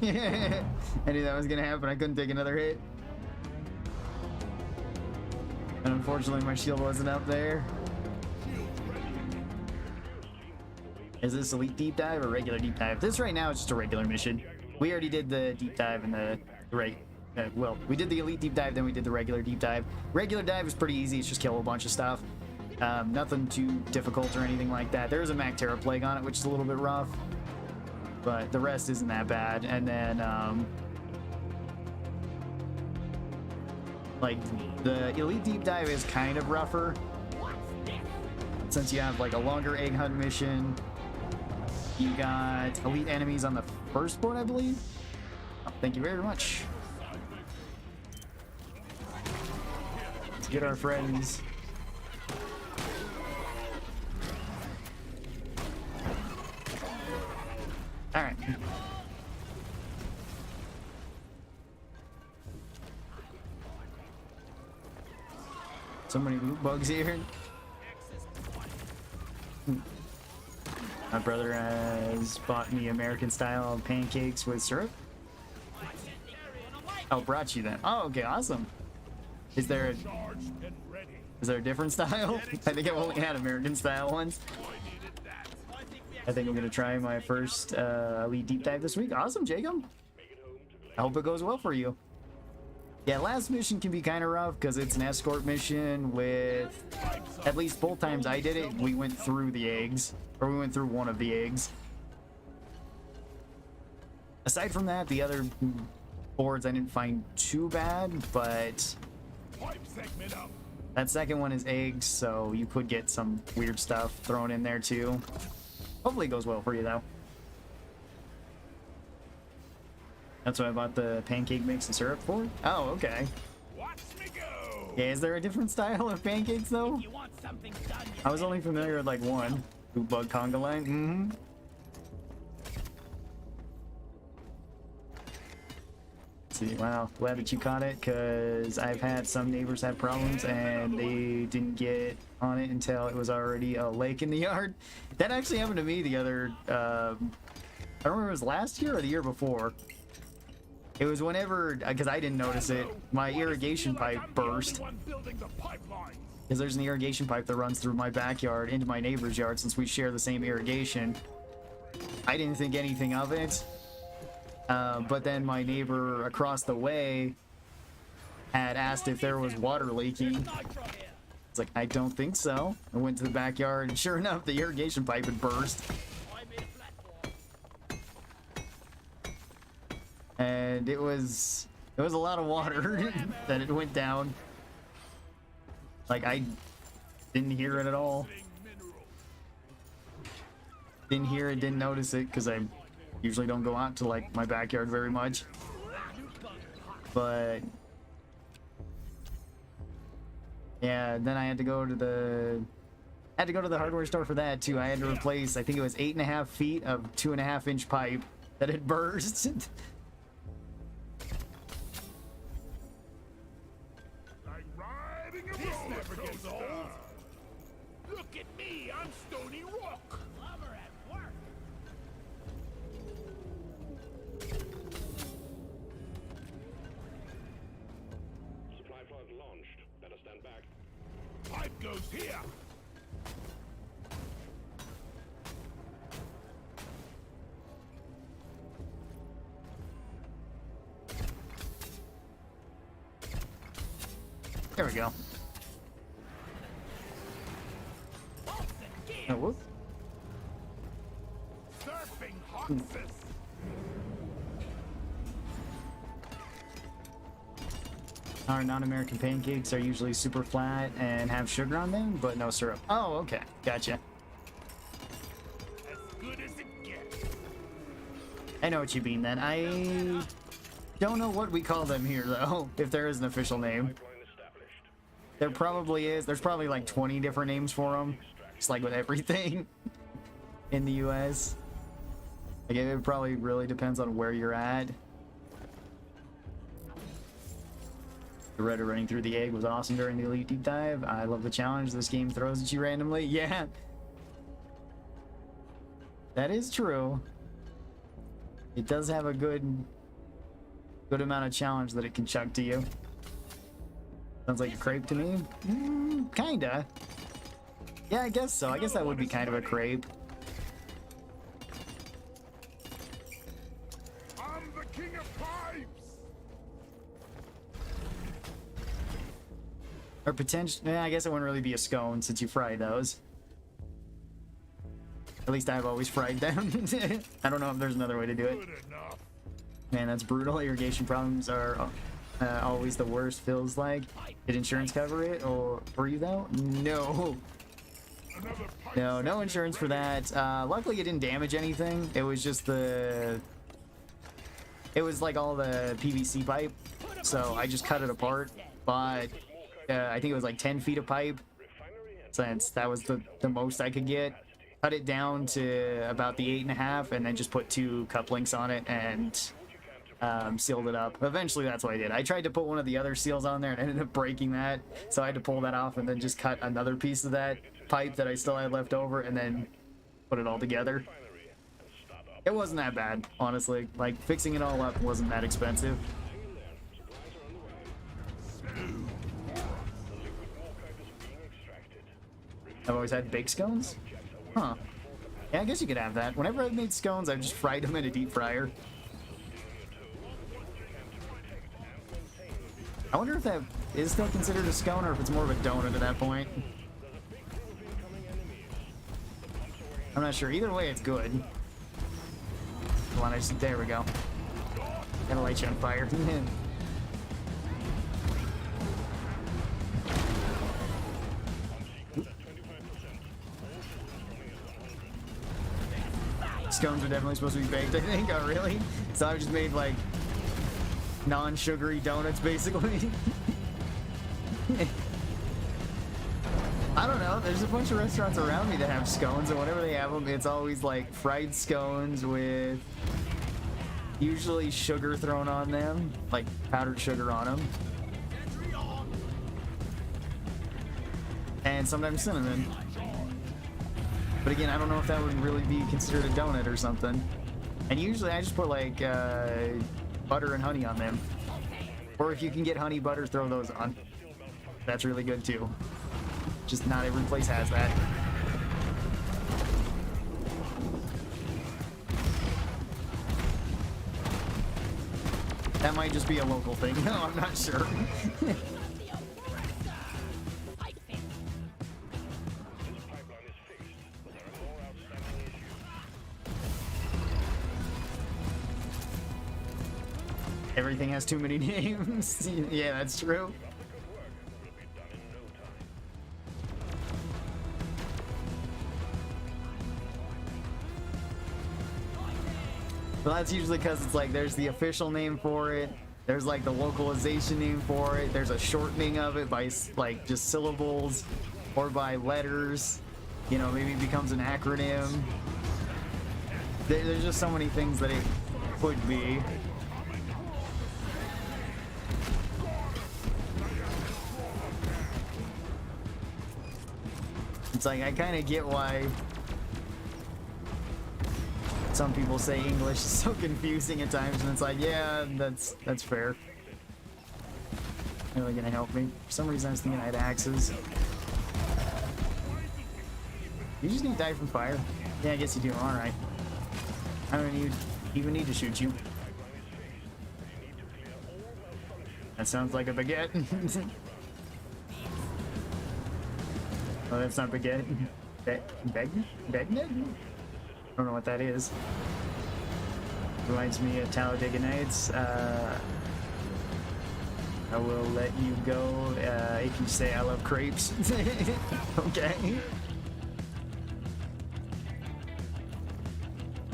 I knew that was gonna happen. I couldn't take another hit. And unfortunately, my shield wasn't up there. Is this elite deep dive or regular deep dive? This right now is just a regular mission. We already did the deep dive and the well, we did the elite deep dive, then we did the regular deep dive. Regular dive is pretty easy. It's just kill a bunch of stuff. Nothing too difficult or anything like that. There is a Mactera plague on it, which is a little bit rough, but the rest isn't that bad. And then like the elite deep dive is kind of rougher since you have like a longer egg hunt mission. You got elite enemies on the first board, I believe. Oh, thank you very much. Let's get our friends. All right. So many loot bugs here. My brother has bought me American style pancakes with syrup. Oh, brought you them. Oh, okay, awesome. Is there a different style? I think I've only had American style ones. I think I'm gonna try my first elite deep dive this week. Awesome, Jacob. I hope it goes well for you. Yeah, last mission can be kind of rough because it's an escort mission with, at least both times I did it, we went through the eggs, or we went through one of the eggs. Aside from that, the other boards I didn't find too bad, but that second one is eggs, so you could get some weird stuff thrown in there too. Hopefully it goes well for you though. That's what I bought the pancake mix and syrup for? Oh, okay. Watch me go. Yeah, is there a different style of pancakes though? You want something done, I was only familiar with like one. Boot bug conga line. Mm-hmm. See, wow, glad that you caught it, because I've had some neighbors have problems and they didn't get on it until it was already a lake in the yard. That actually happened to me the other, I don't remember if it was last year or the year before. It was whenever, because I didn't notice it, my irrigation pipe burst. Because there's an irrigation pipe that runs through my backyard into my neighbor's yard since we share the same irrigation. I didn't think anything of it. But then my neighbor across the way had asked if there was water leaking. It's like, I don't think so. I went to the backyard and sure enough, the irrigation pipe had burst. And it was a lot of water that it went down. Like, I didn't hear it at all. Didn't hear it, didn't notice it, because I usually don't go out to like my backyard very much. But yeah, then I had to go to the hardware store for that too. I had to replace, I think it was 8.5 feet of 2.5-inch pipe that had burst. Like riding a This roller never gets coaster. old. Look at me, I'm Stony Rock. Lover at work. Supply pod launched. Better stand back. Pipe goes here. There we go. Bolts and gears. Oh, whoop. Surfing Hoxus. Our non-American pancakes are usually super flat and have sugar on them, but no syrup. Oh, okay. Gotcha. As good as it gets. I know what you mean then. I don't know what we call them here, though, if there is an official name. Pipeline established. There probably is. There's probably like 20 different names for them. Just like with everything in the US. Like, it probably really depends on where you're at. The Redder running through the egg was awesome during the Elite Deep Dive. I love the challenge this game throws at you randomly. Yeah. That is true. It does have a good amount of challenge that it can chuck to you. Sounds like a crepe to me. Kinda. Yeah, I guess so. I guess that would be kind of a crepe. I'm the king of pipes. Or potential. I guess it wouldn't really be a scone since you fry those. At least I've always fried them. I don't know if there's another way to do it. Good enough. Man, that's brutal. Irrigation problems are always the worst, feels like. Did insurance cover it or for you though? No. Another pipe. No insurance for that. Luckily it didn't damage anything. It was just it was like all the PVC pipe. So I just cut it apart. But I think it was like 10 feet of pipe. Since that was the most I could get. Cut it down to about the 8.5 and then just put 2 cup links on it and sealed it up. Eventually that's what I did. I tried to put one of the other seals on there and ended up breaking that. So I had to pull that off and then just cut another piece of that pipe that I still had left over and then put it all together. It wasn't that bad, honestly. Like, fixing it all up wasn't that expensive. I've always had baked scones? Huh. Yeah, I guess you could have that. Whenever I've made scones, I've just fried them in a deep fryer. I wonder if that is still considered a scone or if it's more of a donut at that point. I'm not sure. Either way, it's good. Come on, there we go. Gotta light you on fire. Scones are definitely supposed to be baked, I think. Oh, really? So I've just made, like, non-sugary donuts, basically. I don't know. There's a bunch of restaurants around me that have scones, and whenever they have them, it's always, like, fried scones with usually sugar thrown on them, like powdered sugar on them. And sometimes cinnamon. But again, I don't know if that would really be considered a donut or something. And usually I just put like butter and honey on them. Or if you can get honey butter, throw those on. That's really good too. Just not every place has that. That might just be a local thing. No, I'm not sure. Everything has too many names. Yeah, that's true. Well, that's usually because it's like there's the official name for it, There's like the localization name for it. There's a shortening of it by like just syllables or by letters. You know, maybe it becomes an acronym. There's just so many things that it could be. It's like, I kind of get why some people say English is so confusing at times, and it's like, yeah, that's fair. Really gonna help me? For some reason I was thinking I had axes. You just need to die from fire. Yeah, I guess you do. Alright. I don't even need to shoot you. That sounds like a baguette. Oh, that's not baguette. Bagnet? I don't know what that is. Reminds me of Talladega Nights. I will let you go if you say I love crepes. Okay.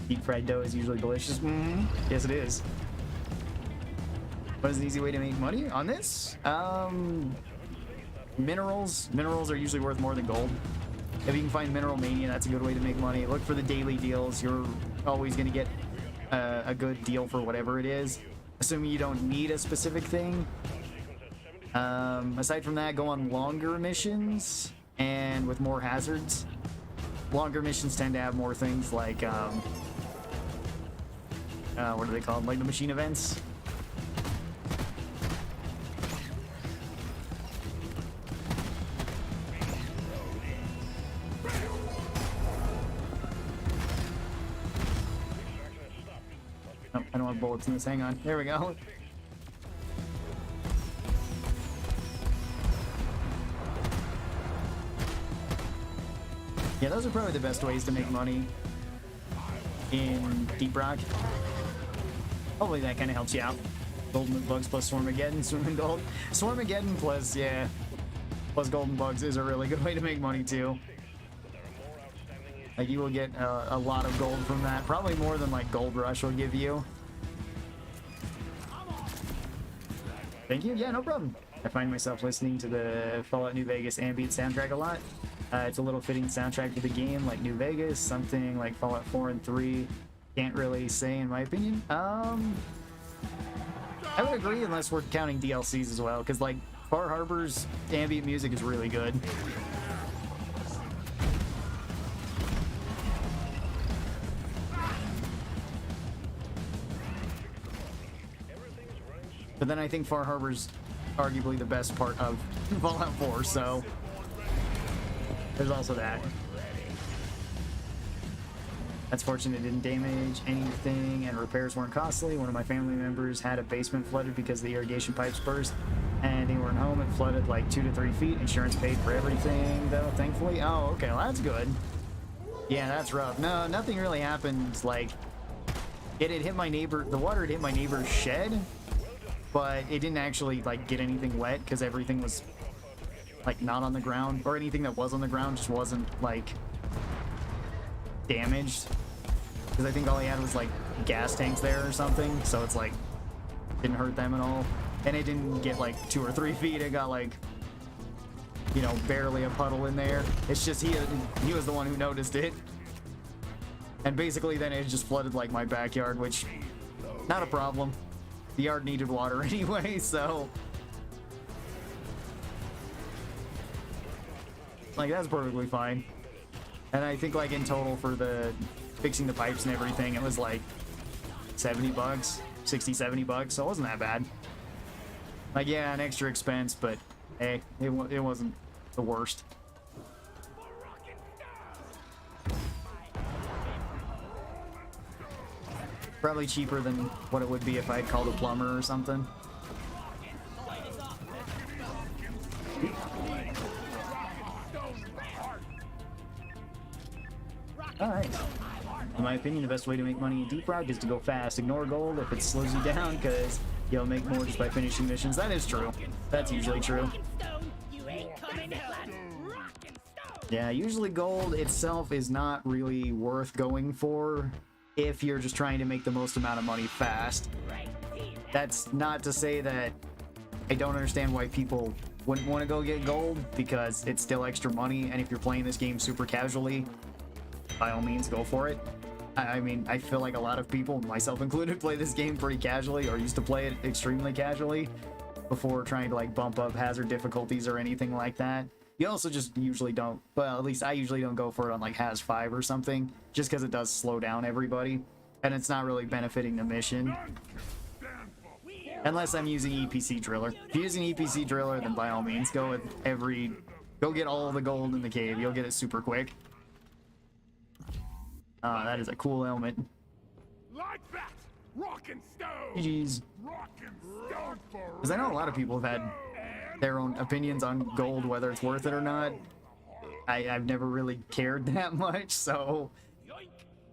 Deep fried dough is usually delicious. Mm-hmm. Yes, it is. What is an easy way to make money on this? Minerals. Minerals are usually worth more than gold. If you can find Mineral Mania, that's a good way to make money. Look for the daily deals. You're always going to get a good deal for whatever it is, assuming you don't need a specific thing. Aside from that, go on longer missions and with more hazards. Longer missions tend to have more things like, what are they called? Like the machine events. Oh, I don't have bullets in this. Hang on. There we go. Yeah, those are probably the best ways to make money in Deep Rock. Hopefully that kind of helps you out. Golden bugs plus Swarmageddon, swimming gold. Swarmageddon plus, yeah, plus golden bugs is a really good way to make money too. Like, you will get a lot of gold from that. Probably more than like Gold Rush will give you. Thank you. Yeah, no problem. I find myself listening to the Fallout New Vegas ambient soundtrack a lot. It's a little fitting soundtrack for the game, like New Vegas, something like Fallout 4 and 3. Can't really say in my opinion. I would agree unless we're counting DLCs as well, because like Far Harbor's ambient music is really good. But then I think Far Harbor's arguably the best part of Fallout 4, so there's also that. That's fortunate it didn't damage anything and repairs weren't costly. One of my family members had a basement flooded because the irrigation pipes burst and they weren't home. It flooded like 2 to 3 feet. Insurance paid for everything though, thankfully. Oh, okay, well that's good. Yeah, that's rough. No, nothing really happened. Like, it had hit my neighbor, the water had hit my neighbor's shed, but it didn't actually like get anything wet because everything was like not on the ground, or anything that was on the ground just wasn't like damaged, because I think all he had was like gas tanks there or something, so it's like didn't hurt them at all. And it didn't get like 2 or 3 feet, it got like, you know, barely a puddle in there. It's just he was the one who noticed it, and basically then it just flooded like my backyard, which not a problem. The yard needed water anyway, so like that's perfectly fine. And I think like in total for the fixing the pipes and everything, it was like 70 bucks, 60, 70 bucks. So it wasn't that bad. Like, yeah, an extra expense, but hey, it wasn't the worst. Probably cheaper than what it would be if I'd called a plumber or something. Alright. In my opinion, the best way to make money in Deep Rock is to go fast. Ignore gold if it slows you down, because you'll make more just by finishing missions. That is true. That's usually true. Yeah, usually gold itself is not really worth going for if you're just trying to make the most amount of money fast. that's not to say that I don't understand why people wouldn't want to go get gold, because it's still extra money, and if you're playing this game super casually, by all means, go for it. I mean, I feel like a lot of people, myself included, play this game pretty casually, or used to play it extremely casually before trying to like bump up hazard difficulties or anything like that. You also just usually don't, well, at least I usually don't go for it on like Haz 5 or something, just because it does slow down everybody, and it's not really benefiting the mission. Unless I'm using EPC Driller. If you're using EPC Driller, then by all means, go get all the gold in the cave. You'll get it super quick. That is a cool helmet. Like that! Rock and stone! GG's. Rock and stone forever! Because I know a lot of people have had their own opinions on gold, whether it's worth it or not. I've never really cared that much, so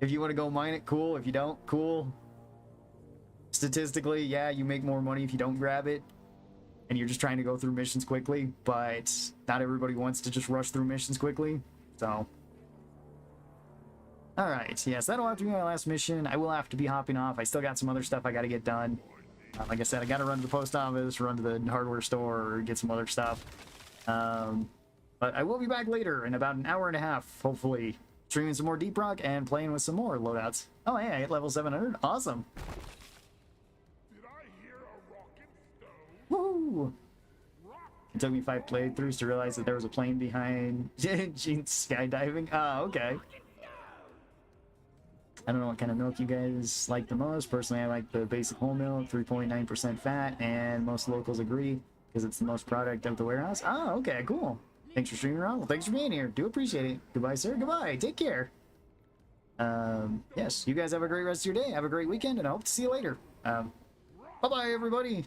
if you want to go mine it, cool. If you don't, cool. Statistically, yeah, you make more money if you don't grab it, and you're just trying to go through missions quickly, but not everybody wants to just rush through missions quickly, so... Alright, yes, that'll have to be my last mission. I will have to be hopping off. I still got some other stuff I gotta get done. Like I said, I gotta run to the post office, run to the hardware store, get some other stuff. But I will be back later in about an hour and a half, hopefully, streaming some more Deep Rock and playing with some more loadouts. Oh, hey, I hit level 700. Awesome. Did I hear a rock and stone? Woo! It took me 5 playthroughs to realize that there was a plane behind Gene skydiving. Oh, okay. I don't know what kind of milk you guys like the most. Personally, I like the basic whole milk, 3.9% fat, and most locals agree because it's the most product of the warehouse. Oh, okay, cool. Thanks for streaming, Ron. Well, thanks for being here. Do appreciate it. Goodbye, sir. Goodbye. Take care. Yes, you guys have a great rest of your day. Have a great weekend, and I hope to see you later. Bye-bye, everybody.